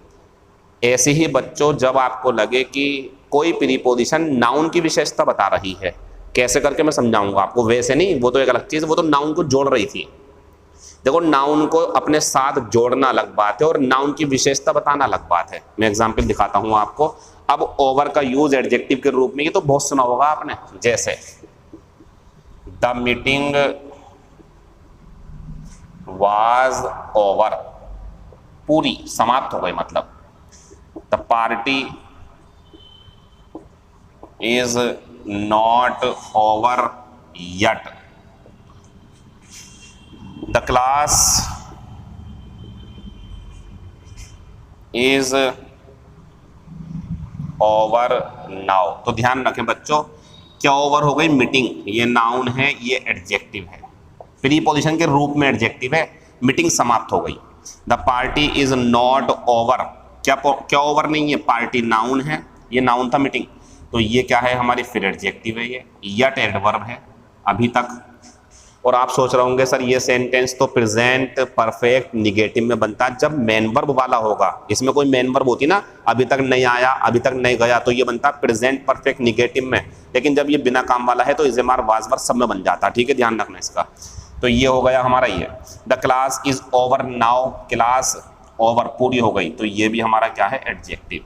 ऐसे ही बच्चों जब आपको लगे कि कोई प्रीपोजिशन नाउन की विशेषता बता रही है, कैसे करके मैं समझाऊंगा आपको, वैसे नहीं, वो तो एक अलग चीज़, वो तो नाउन को जोड़ रही थी। देखो नाउन को अपने साथ जोड़ना अलग बात है और नाउन की विशेषता बताना अलग बात है। मैं एग्जाम्पल दिखाता हूँ आपको। अब ओवर का यूज एडजेक्टिव के रूप में, ये तो बहुत सुना होगा आपने, जैसे द मीटिंग वाज ओवर, पूरी समाप्त हो गई, मतलब the party is not over yet, the class is over now. तो ध्यान रखें बच्चों, क्या ओवर हो गई, मीटिंग, ये नाउन है, ये एडजेक्टिव है, प्रीपोजिशन के रूप में एडजेक्टिव है, मीटिंग समाप्त हो गई। The party is not over, क्या ओवर नहीं है, पार्टी नाउन है, ये नाउन था मीटिंग, तो ये क्या है हमारी फिर एडजेक्टिव है, ये यट एडवर्ब है अभी तक। और आप सोच रहे होंगे सर ये सेंटेंस तो प्रेजेंट परफेक्ट निगेटिव में बनता है जब मेन वर्ब वाला होगा। इसमें कोई मेन वर्ब होती ना, अभी तक नहीं आया, अभी तक नहीं गया, तो ये बनता प्रेजेंट परफेक्ट निगेटिव में। लेकिन जब ये बिना काम वाला है तो इज़ेमार वाजवर सब में बन जाता। ठीक है, ध्यान रखना इसका। तो ये हो गया हमारा ये, the class is over now, class over पूरी हो गई, तो ये भी हमारा क्या है, एडजेक्टिव।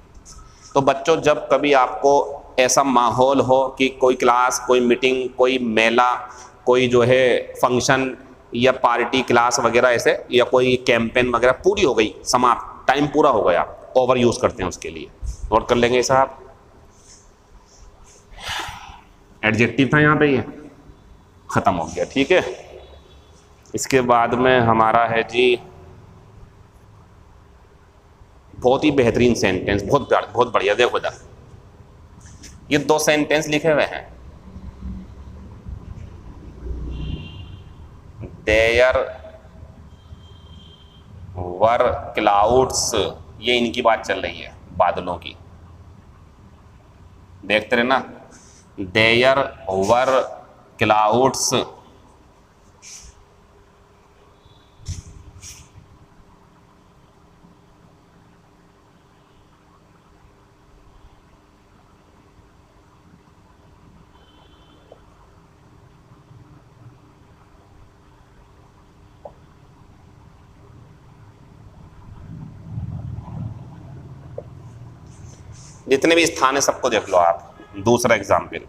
तो बच्चों जब कभी आपको ऐसा माहौल हो कि कोई क्लास, कोई मीटिंग, कोई मेला, कोई जो है फंक्शन या पार्टी क्लास वगैरह ऐसे, या कोई कैंपेन वगैरह पूरी हो गई, समाप्त, टाइम पूरा हो गया, ओवर यूज़ करते हैं उसके लिए। नोट कर लेंगे साहब, एडजेक्टिव था यहाँ पे, ये ख़त्म हो गया। ठीक है, इसके बाद में हमारा है जी बहुत ही बेहतरीन सेंटेंस, बहुत बढ़िया। देखो इधर, ये दो सेंटेंस लिखे हुए हैं। देयर वर क्लाउड्स, ये इनकी बात चल रही है, बादलों की। देखते रहे ना, देयर वर क्लाउड्स। जितने भी स्थान है सबको देख लो आप। दूसरा एग्जाम्पल,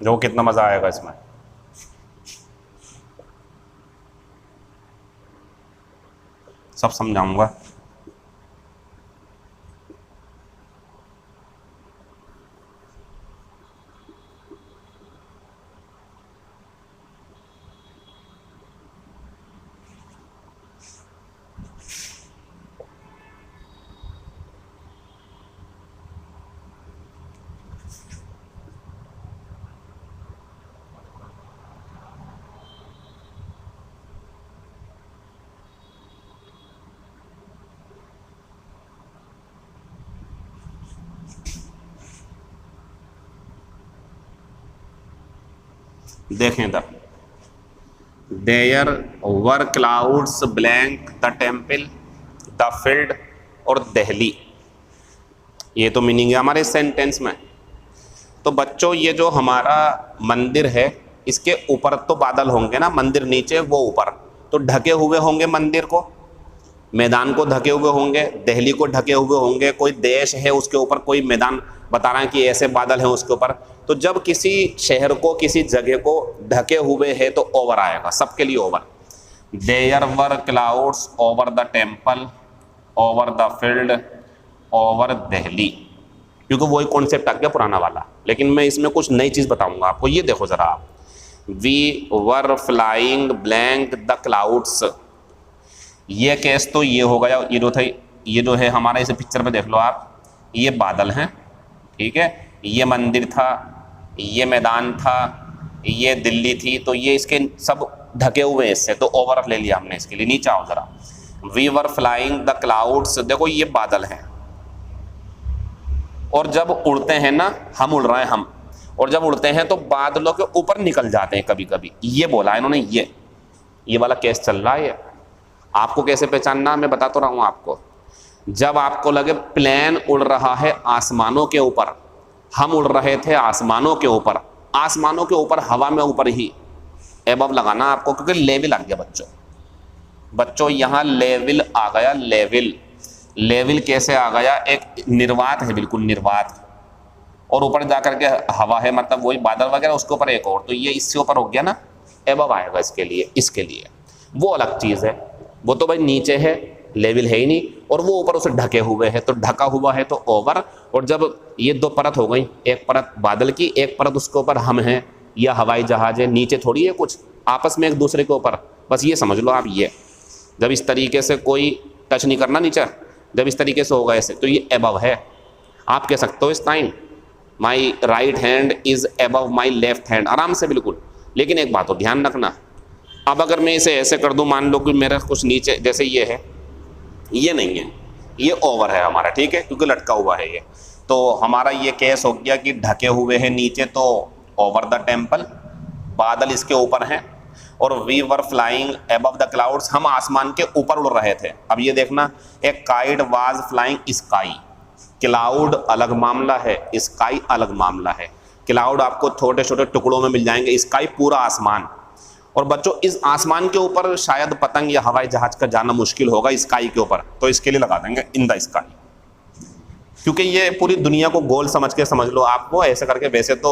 जो कितना मजा आएगा इसमें। सब समझाऊंगा। देखें इधर, there were clouds blank the temple the field और दिल्ली। ये तो मीनिंग है हमारे सेंटेंस में। तो बच्चों ये जो हमारा मंदिर है इसके ऊपर तो बादल होंगे ना, मंदिर नीचे वो ऊपर, तो ढके हुए होंगे मंदिर को, मैदान को ढके हुए होंगे, दिल्ली को ढके हुए होंगे। कोई देश है उसके ऊपर कोई मैदान बता रहा है कि ऐसे बादल हैं उसके ऊपर। तो जब किसी शहर को किसी जगह को ढके हुए है तो ओवर आएगा, सबके लिए over. There were clouds over the temple over the field over Delhi, क्योंकि वही कॉन्सेप्ट आ गया पुराना वाला। लेकिन मैं इसमें कुछ नई चीज़ बताऊंगा आपको। ये देखो ज़रा आप, we were flying blank the clouds. ये केस तो ये हो गया, ये जो है हमारा, इसे पिक्चर पे देख लो आप, ये बादल हैं, ठीक है, ये मंदिर था, ये मैदान था, ये दिल्ली थी, तो ये इसके सब ढके हुए हैं इससे, तो ओवर ले लिया हमने इसके लिए। नीचे आओ जरा, we were flying the clouds, देखो ये बादल हैं, और जब उड़ते हैं ना, हम उड़ रहे हैं हम, और जब उड़ते हैं तो बादलों के ऊपर निकल जाते हैं कभी कभी। ये बोला इन्होंने, ये वाला केस चल रहा है। आपको कैसे पहचानना, मैं बता तो रहा हूं आपको। जब आपको लगे प्लेन उड़ रहा है आसमानों के ऊपर, हम उड़ रहे थे आसमानों के ऊपर, आसमानों के ऊपर हवा में ऊपर ही एबव लगाना आपको, क्योंकि लेवल आ गया बच्चों यहाँ लेवल आ गया। लेवल कैसे आ गया, एक निर्वात है, बिल्कुल निर्वात, और ऊपर जाकर के हवा है, मतलब वही बादल वगैरह, उसके ऊपर एक और, तो ये इससे ऊपर हो गया ना, एबव आएगा इसके लिए वो अलग चीज़ है। वो तो भाई नीचे है, लेवल है ही नहीं, और वो ऊपर उसे ढके हुए है, तो ढका हुआ है तो ओवर। और जब ये दो परत हो गई, एक परत बादल की, एक परत उसके ऊपर हम हैं या हवाई जहाज है, नीचे थोड़ी है कुछ, आपस में एक दूसरे के ऊपर, बस ये समझ लो आप। ये जब इस तरीके से कोई टच नहीं करना नीचे, जब इस तरीके से होगा ऐसे, तो ये एबव है। आप कह सकते हो इस time my right hand is above my left hand, आराम से बिल्कुल। लेकिन एक बात हो ध्यान रखना, अब अगर मैं इसे ऐसे कर दूं, मान लो कि मेरा कुछ नीचे, जैसे ये है, ये नहीं है, ये ओवर है हमारा, ठीक है, क्योंकि लटका हुआ है ये, तो हमारा ये केस हो गया कि ढके हुए हैं नीचे, तो ओवर द टेम्पल, बादल इसके ऊपर हैं, और we were flying above the clouds, हम आसमान के ऊपर उड़ रहे थे। अब ये देखना, एक kite was flying sky, cloud अलग मामला है, स्काई अलग मामला है। क्लाउड आपको छोटे छोटे टुकड़ों में मिल जाएंगे, स्काई पूरा आसमान। और बच्चों इस आसमान के ऊपर शायद पतंग या हवाई जहाज का जाना मुश्किल होगा स्काई के ऊपर, तो इसके लिए लगा देंगे इन द स्काई, क्योंकि ये पूरी दुनिया को गोल समझ के समझ लो आपको ऐसे करके। वैसे तो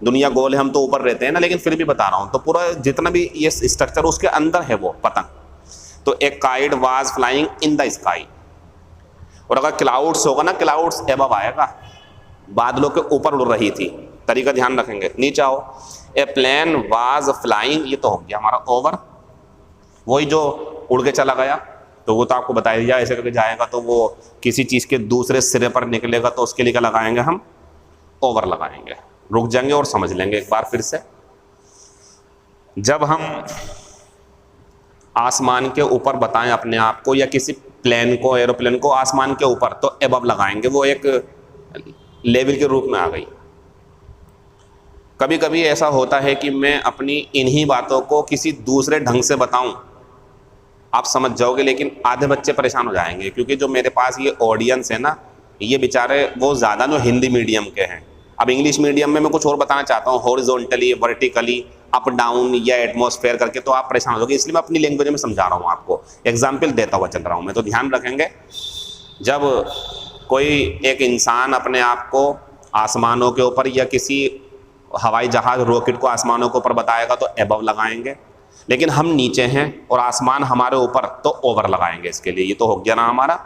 दुनिया गोल है, हम तो ऊपर रहते हैं ना, लेकिन फिर भी बता रहा हूँ, तो पूरा जितना भी ये स्ट्रक्चर उसके अंदर है वो पतंग। तो एक kite was flying in the sky, और अगर क्लाउड्स होगा ना, क्लाउड्स एबव आएगा, बादलों के ऊपर उड़ रही थी। तरीका ध्यान रखेंगे, नीचे आओ, ए प्लेन वाज फ्लाइंग, ये तो हो गया हमारा ओवर। वही जो उड़ के चला गया तो वो तो आपको बताया दिया, ऐसे करके जाएगा तो वो किसी चीज़ के दूसरे सिरे पर निकलेगा, तो उसके लिए क्या लगाएंगे हम? ओवर लगाएंगे। रुक जाएंगे और समझ लेंगे एक बार फिर से। जब हम आसमान के ऊपर बताएं अपने आप को या किसी प्लेन को, एरोप्लेन को आसमान के ऊपर, तो एबव लगाएंगे, वो एक लेवल के रूप में आ गई। कभी कभी ऐसा होता है कि मैं अपनी इन्हीं बातों को किसी दूसरे ढंग से बताऊं, आप समझ जाओगे, लेकिन आधे बच्चे परेशान हो जाएंगे, क्योंकि जो मेरे पास ये ऑडियंस है ना, ये बेचारे वो ज़्यादा जो हिंदी मीडियम के हैं। अब इंग्लिश मीडियम में मैं कुछ और बताना चाहता हूँ, हॉरिजॉन्टली, वर्टिकली, अप डाउन या एटमॉस्फेयर करके, तो आप परेशान हो जाओगे, इसलिए मैं अपनी लैंग्वेज में समझा रहा हूँ आपको, एग्जाम्पल देता हुआ चल रहा हूँ मैं। तो ध्यान रखेंगे, जब कोई एक इंसान अपने आप को आसमानों के ऊपर या किसी हवाई जहाज, रॉकेट को आसमानों के ऊपर बताएगा तो एबव लगाएंगे, लेकिन हम नीचे हैं और आसमान हमारे ऊपर, तो ओवर लगाएंगे इसके लिए। ये तो हो गया ना हमारा।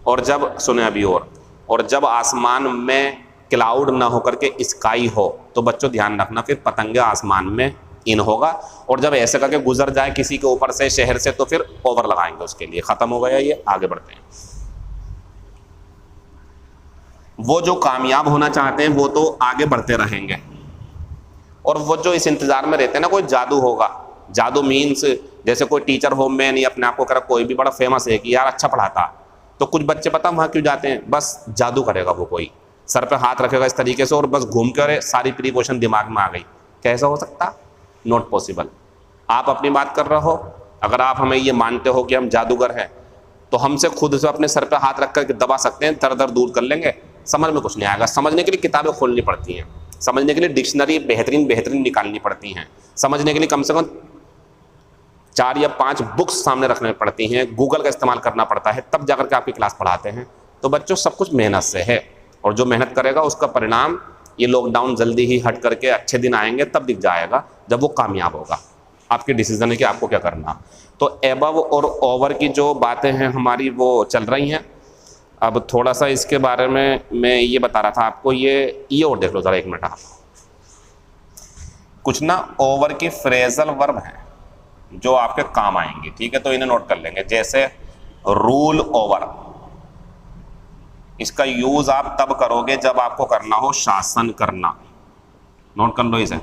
और जब सुने अभी, और जब आसमान में क्लाउड ना होकर के स्काई हो, तो बच्चों ध्यान रखना, फिर पतंगे आसमान में इन होगा, और जब ऐसे करके गुजर जाए किसी के ऊपर से, शहर से, तो फिर ओवर लगाएंगे उसके लिए। खत्म हो गया ये, आगे बढ़ते हैं। वो जो कामयाब होना चाहते हैं वो तो आगे बढ़ते रहेंगे, और वो जो इस इंतजार में रहते हैं ना कोई जादू होगा, जादू मीन्स जैसे कोई टीचर हो, मैं नहीं अपने आप को कह रहा, कोई भी बड़ा फेमस है कि यार अच्छा पढ़ाता, तो कुछ बच्चे पता वहाँ क्यों जाते हैं? बस जादू करेगा वो, कोई सर पे हाथ रखेगा इस तरीके से और बस घूम के, अरे सारी प्रिपरेशन दिमाग में आ गई। कैसा हो सकता? Not possible. आप अपनी बात कर रहे हो, अगर आप हमें ये मानते हो कि हम जादूगर हैं, तो हमसे खुद से अपने सर पे हाथ रख कर दबा सकते हैं, दर्द दूर कर लेंगे, समझ में कुछ नहीं आएगा। समझने के लिए किताबें खोलनी पड़ती हैं, समझने के लिए डिक्शनरी बेहतरीन निकालनी पड़ती हैं, समझने के लिए कम से कम 4 या 5 बुक्स सामने रखने पड़ती हैं, गूगल का इस्तेमाल करना पड़ता है, तब जाकर के आपकी क्लास पढ़ाते हैं। तो बच्चों सब कुछ मेहनत से है, और जो मेहनत करेगा उसका परिणाम ये लॉकडाउन जल्दी ही हट करके अच्छे दिन आएंगे, तब दिख जाएगा जब वो कामयाब होगा। आपके डिसीजन है कि आपको क्या करना। तो एबव और ओवर की जो बातें हैं हमारी वो चल रही हैं। अब थोड़ा सा इसके बारे में मैं ये बता रहा था आपको, ये और देख लो ज़रा, एक मिनट आप। कुछ ना ओवर की फ्रेजल वर्ब हैं जो आपके काम आएंगे, ठीक है, तो इन्हें नोट कर लेंगे। जैसे रूल ओवर, इसका यूज आप तब करोगे जब आपको करना हो शासन करना, नोट कर लो इसे,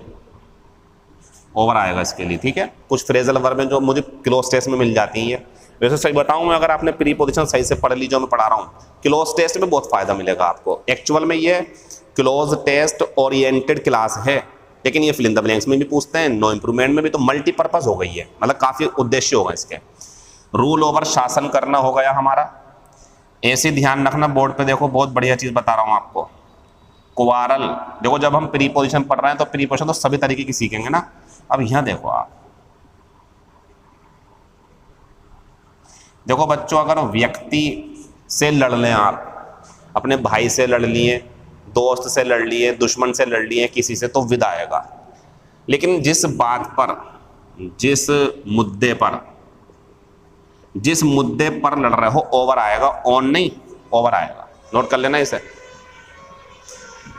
ओवर आएगा इसके लिए, ठीक है। कुछ फ्रेजल वर्ब हैं जो मुझे क्लोज टेस्ट में मिल जाती हैं। वैसे सही बताऊं मैं, अगर आपने प्रीपोजिशन सही से पढ़ ली जो मैं पढ़ा रहा हूँ, क्लोज टेस्ट में बहुत फायदा मिलेगा आपको। एक्चुअल में ये क्लोज टेस्ट ओरिएंटेड क्लास है, लेकिन ये फिल इन द ब्लैंक्स में भी पूछते हैं, नो इम्प्रूवमेंट में भी, तो मल्टीपर्पज हो गई है, मतलब काफ़ी उद्देश्य होगा इसके। रूल ओवर शासन करना हो गया हमारा। ऐसे ध्यान रखना, बोर्ड पे देखो, बहुत बढ़िया चीज़ बता रहा हूँ आपको। क्वारल, देखो जब हम प्रीपोजिशन पढ़ रहे हैं तो प्रीपोजिशन तो सभी तरीके की सीखेंगे ना। अब यहाँ देखो आप, देखो बच्चों, अगर व्यक्ति से लड़ लें आप, अपने भाई से लड़ लिए, दोस्त से लड़ लिए, दुश्मन से लड़ लिए, किसी से, तो विद आएगा। लेकिन जिस बात पर, जिस मुद्दे पर लड़ रहे हो, ओवर आएगा, ऑन नहीं, ओवर आएगा, नोट कर लेना इसे।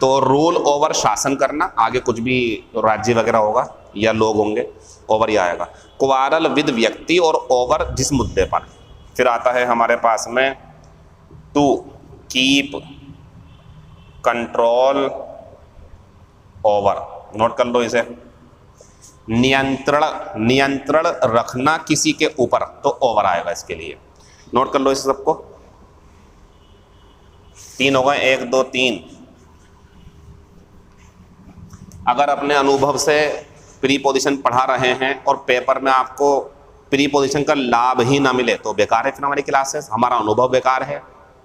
तो रूल ओवर शासन करना, आगे कुछ भी राज्य वगैरह होगा या लोग होंगे, ओवर ही आएगा। क्वारल विद व्यक्ति और ओवर जिस मुद्दे पर। फिर आता है हमारे पास में to keep control over, note कर लो इसे। नियंत्रण रखना किसी के ऊपर, तो ओवर आएगा इसके लिए, नोट कर लो इसे सबको। 3 हो गए, 1 2 3। अगर अपने अनुभव से प्रीपोजिशन पढ़ा रहे हैं और पेपर में आपको प्रीपोजिशन का लाभ ही ना मिले तो बेकार है फिर हमारी क्लासेस, हमारा अनुभव बेकार है।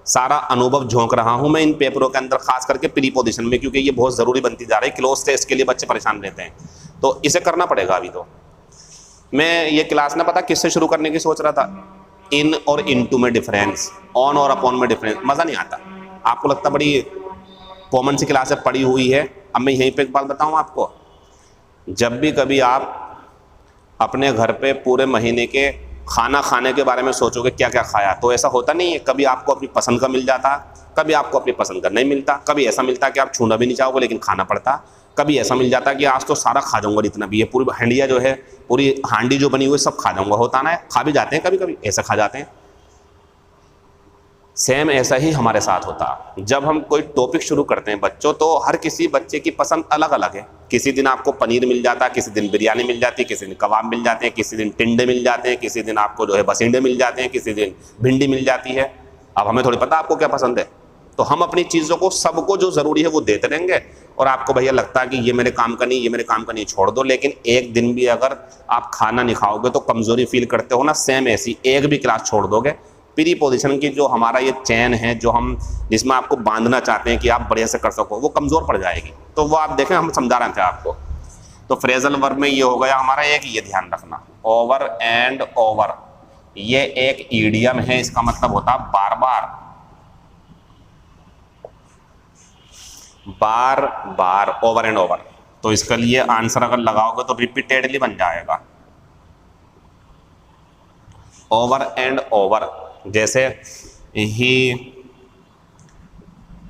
सारा अनुभव झोंक रहा हूं मैं इन पेपरों के अंदर, खास करके प्रीपोजिशन में, क्योंकि ये बहुत ज़रूरी बनती जा रही है। क्लोज टेस्ट के लिए बच्चे परेशान रहते हैं, तो इसे करना पड़ेगा। अभी तो मैं ये क्लास ना पता किससे शुरू करने की सोच रहा था, इन और इनटू में डिफरेंस, ऑन और अपॉन में डिफरेंस। मज़ा नहीं आता, आपको लगता बड़ी कॉमन सी क्लासें पढ़ी हुई है। अब मैं यहीं पे एक बात बताऊं आपको, जब भी कभी आप अपने घर पे पूरे महीने के खाना खाने के बारे में सोचोगे क्या क्या खाया, तो ऐसा होता नहीं है। कभी आपको अपनी पसंद का मिल जाता, कभी आपको अपनी पसंद का नहीं मिलता, कभी ऐसा मिलता कि आप छूना भी नहीं चाहोगे लेकिन खाना पड़ता, कभी ऐसा मिल जाता कि आज तो सारा खा जाऊंगा जितना भी है, पूरी हंडिया जो है, पूरी हांडी जो बनी हुई सब खा जाऊंगा, होता ना है, खा भी जाते हैं कभी कभी, ऐसा खा जाते हैं। सेम ऐसा ही हमारे साथ होता। जब हम कोई टॉपिक शुरू करते हैं बच्चों, तो हर किसी बच्चे की पसंद अलग अलग है। किसी दिन आपको पनीर मिल जाता, किसी दिन बिरयानी मिल जाती, किसी दिन कबाब मिल जाते हैं, किसी दिन टिंडे मिल जाते हैं, किसी दिन आपको जो है बसिंडे मिल जाते हैं, किसी दिन भिंडी मिल जाती है। अब हमें थोड़ी पता आपको क्या पसंद है, तो हम अपनी चीज़ों को, सबको जो ज़रूरी है वो देते रहेंगे। और आपको भैया लगता है कि ये मेरे काम का नहीं, ये मेरे काम का नहीं, छोड़ दो। लेकिन एक दिन भी अगर आप खाना नहीं खाओगे तो कमज़ोरी फील करते हो ना, सेम ऐसी एक भी क्लास छोड़ दोगे, प्री पोजीशन की जो हमारा ये चैन है, जो हम जिसमें आपको बांधना चाहते हैं कि आप बढ़िया से कर सको, वो कमज़ोर पड़ जाएगी। तो वो आप देखें, हम समझा रहे थे आपको। तो फ्रेजल वर्ब में ये हो गया हमारा एक, ये ध्यान रखना, ओवर एंड ओवर, ये एक ईडियम है, इसका मतलब होता है बार बार, बार बार, ओवर एंड ओवर। तो इसके लिए आंसर अगर लगाओगे तो रिपीटेडली बन जाएगा, ओवर एंड ओवर। जैसे ही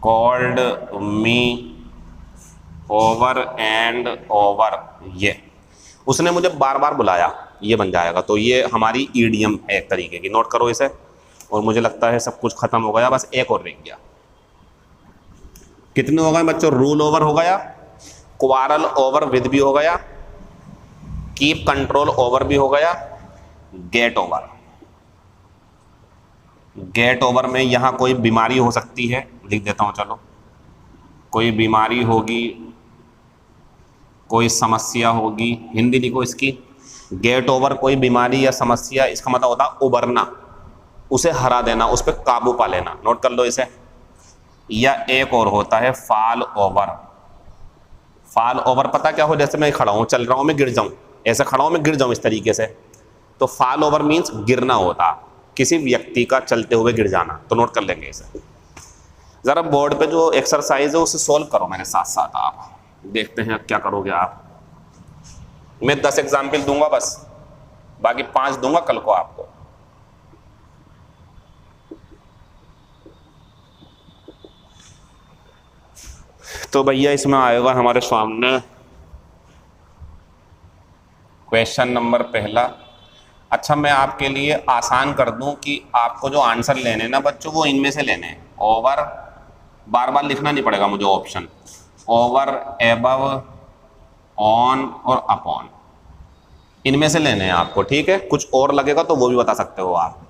called me over and over, ये उसने मुझे बार बार बुलाया, ये बन जाएगा। तो ये हमारी ईडियम है एक तरीके की, नोट करो इसे। और मुझे लगता है सब कुछ खत्म हो गया, बस एक और रह गया। कितने हो गए बच्चों? रूल ओवर हो गया, क्वारल ओवर विद भी हो गया, कीप कंट्रोल ओवर भी हो गया, गेट ओवर। गेट ओवर में यहां कोई बीमारी हो सकती है, लिख देता हूं, चलो, कोई बीमारी होगी, कोई समस्या होगी, हिंदी लिखो इसकी। गेट ओवर कोई बीमारी या समस्या, इसका मतलब होता है उबरना, उसे हरा देना, उस पर काबू पा लेना, नोट कर लो इसे। या एक और होता है फॉल ओवर। फॉल ओवर पता क्या हो? जैसे मैं खड़ा हूं, चल रहा हूं, मैं गिर जाऊं, ऐसे खड़ा हूं, मैं गिर जाऊं इस तरीके से, तो फॉल ओवर मीन्स गिरना होता, किसी व्यक्ति का चलते हुए गिर जाना। तो नोट कर लेंगे इसे। जरा बोर्ड पे जो एक्सरसाइज है उसे सॉल्व करो मेरे साथ साथ, आप देखते हैं क्या करोगे आप। मैं 10 एग्जाम्पल दूंगा बस, बाकी 5 दूंगा कल को आपको। तो भैया इसमें आएगा हमारे सामने क्वेश्चन नंबर पहला। अच्छा, मैं आपके लिए आसान कर दूं कि आपको जो आंसर लेने ना बच्चों, वो इनमें से लेने हैं। ओवर, बार बार लिखना नहीं पड़ेगा मुझे ऑप्शन, ओवर, एबव, ऑन और अपॉन, इनमें से लेने हैं आपको, ठीक है? कुछ और लगेगा तो वो भी बता सकते हो आप।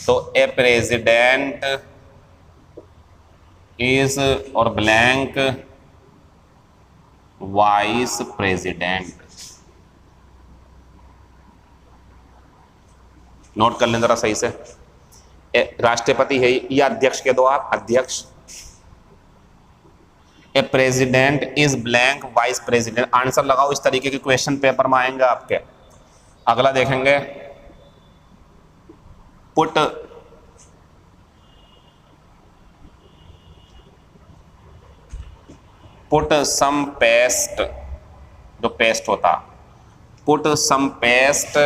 तो ए प्रेसिडेंट इज और ब्लैंक वाइस प्रेसिडेंट, नोट कर लें जरा सही से। राष्ट्रपति है या अध्यक्ष के दो आप, अध्यक्ष। A president is blank vice president, answer लगाओ। इस तरीके के क्वेश्चन पेपर में आएंगे आपके। अगला देखेंगे, पुट पुट सम पेस्ट, जो पेस्ट होता, put some paste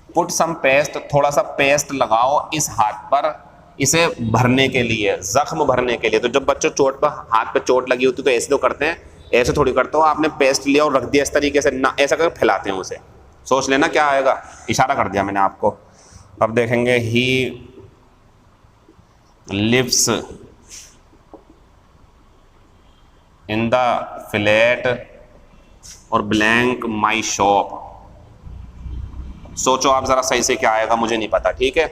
put some paste, थोड़ा सा पेस्ट लगाओ इस हाथ पर, इसे भरने के लिए, जख्म भरने के लिए। तो जब बच्चों चोट पर, हाथ पे चोट लगी होती तो ऐसे तो करते हैं, ऐसे थोड़ी करते हो। आपने पेस्ट लिया और रख दिया इस तरीके से ना, ऐसा करके फैलाते हैं उसे। सोच लेना क्या आएगा, इशारा कर दिया मैंने आपको। अब देखेंगे, he lives in the flat और ब्लैंक माई शॉप। सोचो आप जरा सही से क्या आएगा, मुझे नहीं पता, ठीक है?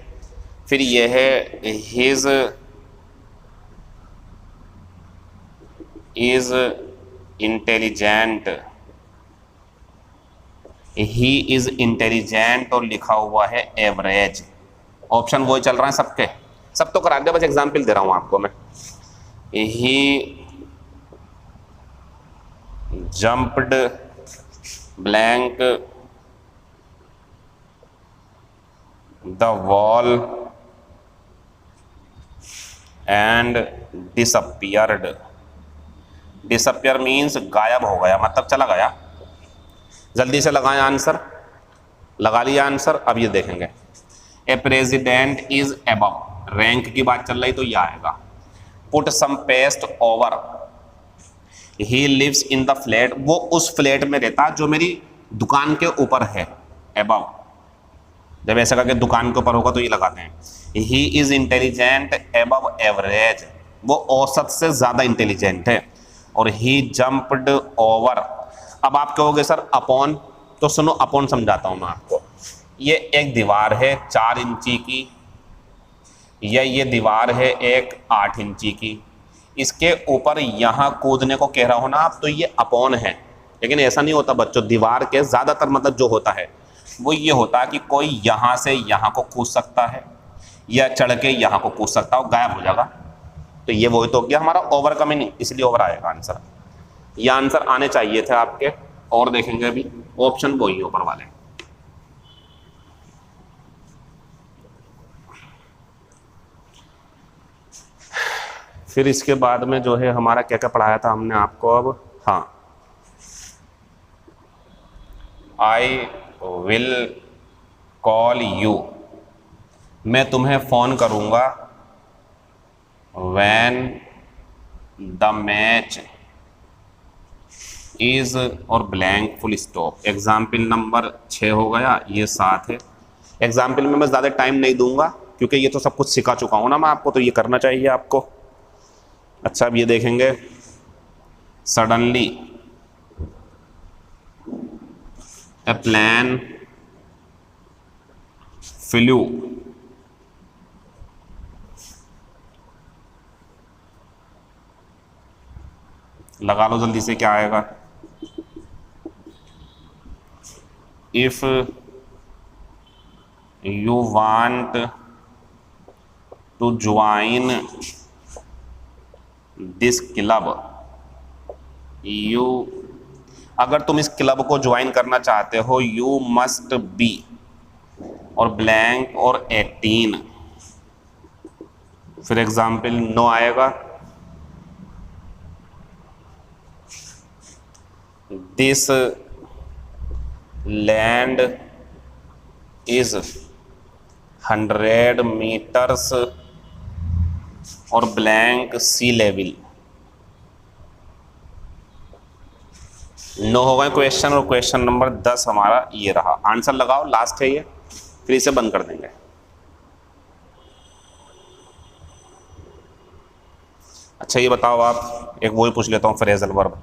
फिर यह है, his is intelligent, he is intelligent और लिखा हुआ है एवरेज। ऑप्शन वही चल रहा है सबके, सब तो करा दिया, बस एग्जाम्पल दे रहा हूं आपको मैं। He jumped blank the wall and disappeared. Disappear means गायब हो गया, मतलब चला गया। जल्दी से लगाएं आंसर, लगा लिया आंसर। अब ये देखेंगे, a president is above, rank की बात चल रही तो ये आएगा। Put some paste over, he lives in the flat, वो उस फ्लैट में रहता जो मेरी दुकान के ऊपर है, अबव। जब ऐसा करके दुकान के ऊपर होगा तो ये लगाते हैं। He is intelligent above average, वो औसत से ज़्यादा इंटेलिजेंट है। और ही जंप्ड ओवर, अब आप कहोगे सर अपॉन, तो सुनो अपॉन समझाता हूँ मैं आपको। ये एक दीवार है 4 इंची की, या ये दीवार है एक 8 इंची की, इसके ऊपर यहाँ कूदने को कह रहा हो ना आप, तो ये अपॉन है। लेकिन ऐसा नहीं होता बच्चों, दीवार के ज़्यादातर मतलब जो होता है वो ये होता है कि कोई यहाँ से यहाँ को कूद सकता है या चढ़ के यहाँ को कूद सकता है, गायब हो जाएगा। तो ये वही तो हो गया हमारा ओवर का मीनिंग, इसलिए ओवर आएगा आंसर। ये आंसर आने चाहिए थे आपके। और देखेंगे अभी ऑप्शन वही ऊपर वाले। फिर इसके बाद में जो है हमारा क्या क्या पढ़ाया था हमने आपको अब, हाँ, आई विल कॉल यू, मैं तुम्हें फ़ोन करूँगा। व्हेन द मैच इज़ और blank full stop. Example number 6 हो गया, ये 7 है। एग्जाम्पल में मैं ज़्यादा टाइम नहीं दूंगा क्योंकि ये तो सब कुछ सिखा चुका हूँ ना मैं आपको, तो ये करना चाहिए आपको। अच्छा अब ये देखेंगे, सडनली ए प्लेन फ्लू लगा लो जल्दी से, क्या आएगा। If you want to join this club, you, अगर तुम इस क्लब को ज्वाइन करना चाहते हो, यू मस्ट बी और ब्लैंक और 18। फिर एग्जाम्पल 9 आएगा, दिस लैंड इज 100 मीटर्स और ब्लैंक सी लेवल। 9 हो गए क्वेश्चन, और क्वेश्चन नंबर 10 हमारा ये रहा। आंसर लगाओ, लास्ट है ये, फिर इसे बंद कर देंगे। अच्छा ये बताओ आप, एक वही पूछ लेता हूँ फ्रेजल वर्ब।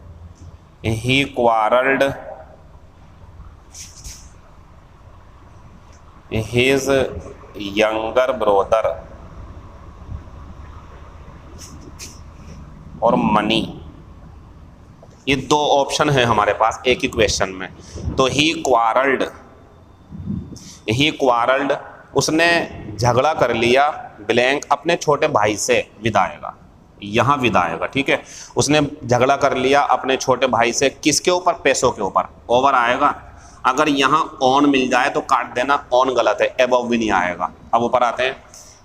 ही क्वारल्ड हिज यंगर ब्रदर और मनी, ये 2 ऑप्शन है हमारे पास एक ही क्वेश्चन में। तो ही क्वारल्ड, उसने झगड़ा कर लिया, ब्लैंक अपने छोटे भाई से, विदाएगा, यहाँ विदाएगा, ठीक है। उसने झगड़ा कर लिया अपने छोटे भाई से, किसके ऊपर, पैसों के ऊपर, ओवर आएगा। अगर यहाँ ऑन मिल जाए तो काट देना, ऑन गलत है, एबव भी नहीं आएगा। अब ऊपर आते हैं,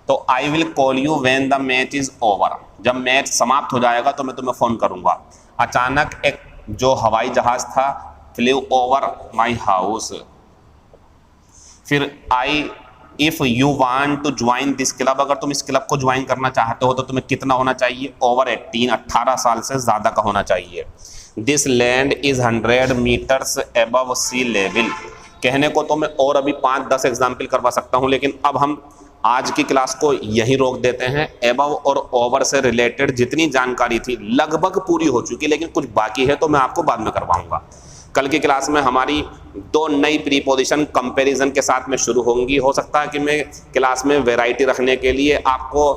तो I will call you when the match is over, जब मैच समाप्त हो जाएगा तो मैं तुम्हें फ़ोन करूँगा। अचानक एक जो हवाई जहाज़ था फ्लू ओवर माई हाउस। फिर I if you want to join this club, अगर तुम इस क्लब को ज्वाइन करना चाहते हो तो तुम्हें कितना होना चाहिए, ओवर 18, 18 साल से ज़्यादा का होना चाहिए। This land is 100 metres above sea level. कहने को तो मैं और अभी 5-10 एग्जाम्पल करवा सकता हूँ, लेकिन अब हम आज की क्लास को यहीं रोक देते हैं। एबव और ओवर से रिलेटेड जितनी जानकारी थी लगभग पूरी हो चुकी, लेकिन कुछ बाकी है तो मैं आपको बाद में करवाऊंगा। कल की क्लास में हमारी 2 नई प्रीपोजिशन कंपैरिजन के साथ में शुरू होंगी। हो सकता है कि मैं क्लास में वैरायटी रखने के लिए आपको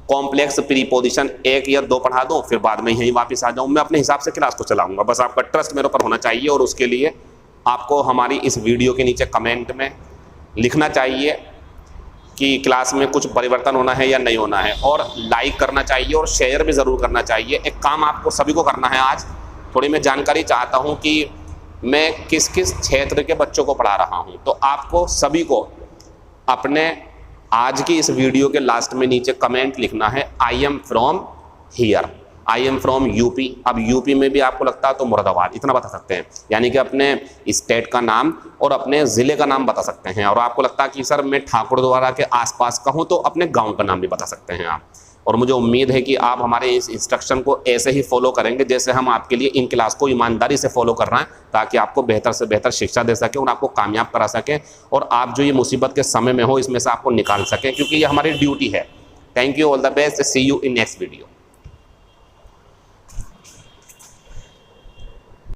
कॉम्प्लेक्स प्रीपोजिशन 1 या 2 पढ़ा दूं, फिर बाद में यहीं वापस आ जाऊं। मैं अपने हिसाब से क्लास को चलाऊंगा, बस आपका ट्रस्ट मेरे ऊपर होना चाहिए। और उसके लिए आपको हमारी इस वीडियो के नीचे कमेंट में लिखना चाहिए कि क्लास में कुछ परिवर्तन होना है या नहीं होना है, और लाइक करना चाहिए और शेयर भी ज़रूर करना चाहिए। एक काम आपको सभी को करना है, आज थोड़ी मैं जानकारी चाहता हूँ कि मैं किस किस क्षेत्र के बच्चों को पढ़ा रहा हूँ। तो आपको सभी को अपने आज की इस वीडियो के लास्ट में नीचे कमेंट लिखना है, I am from here. I am from UP. अब यूपी में भी आपको लगता है तो मुरादाबाद, इतना बता सकते हैं। यानी कि अपने स्टेट का नाम और अपने ज़िले का नाम बता सकते हैं। और आपको लगता है कि सर मैं ठाकुरद्वारा के आसपास का हूँ, तो अपने गांव का नाम भी बता सकते हैं आप। और मुझे उम्मीद है कि आप हमारे इस इंस्ट्रक्शन को ऐसे ही फॉलो करेंगे जैसे हम आपके लिए इन क्लास को ईमानदारी से फॉलो कर रहे हैं, ताकि आपको बेहतर से बेहतर शिक्षा दे सकें और आपको कामयाब करा सकें, और आप जो ये मुसीबत के समय में हो इसमें से आपको निकाल सकें, क्योंकि ये हमारी ड्यूटी है। Thank you, all the best, see you in next video.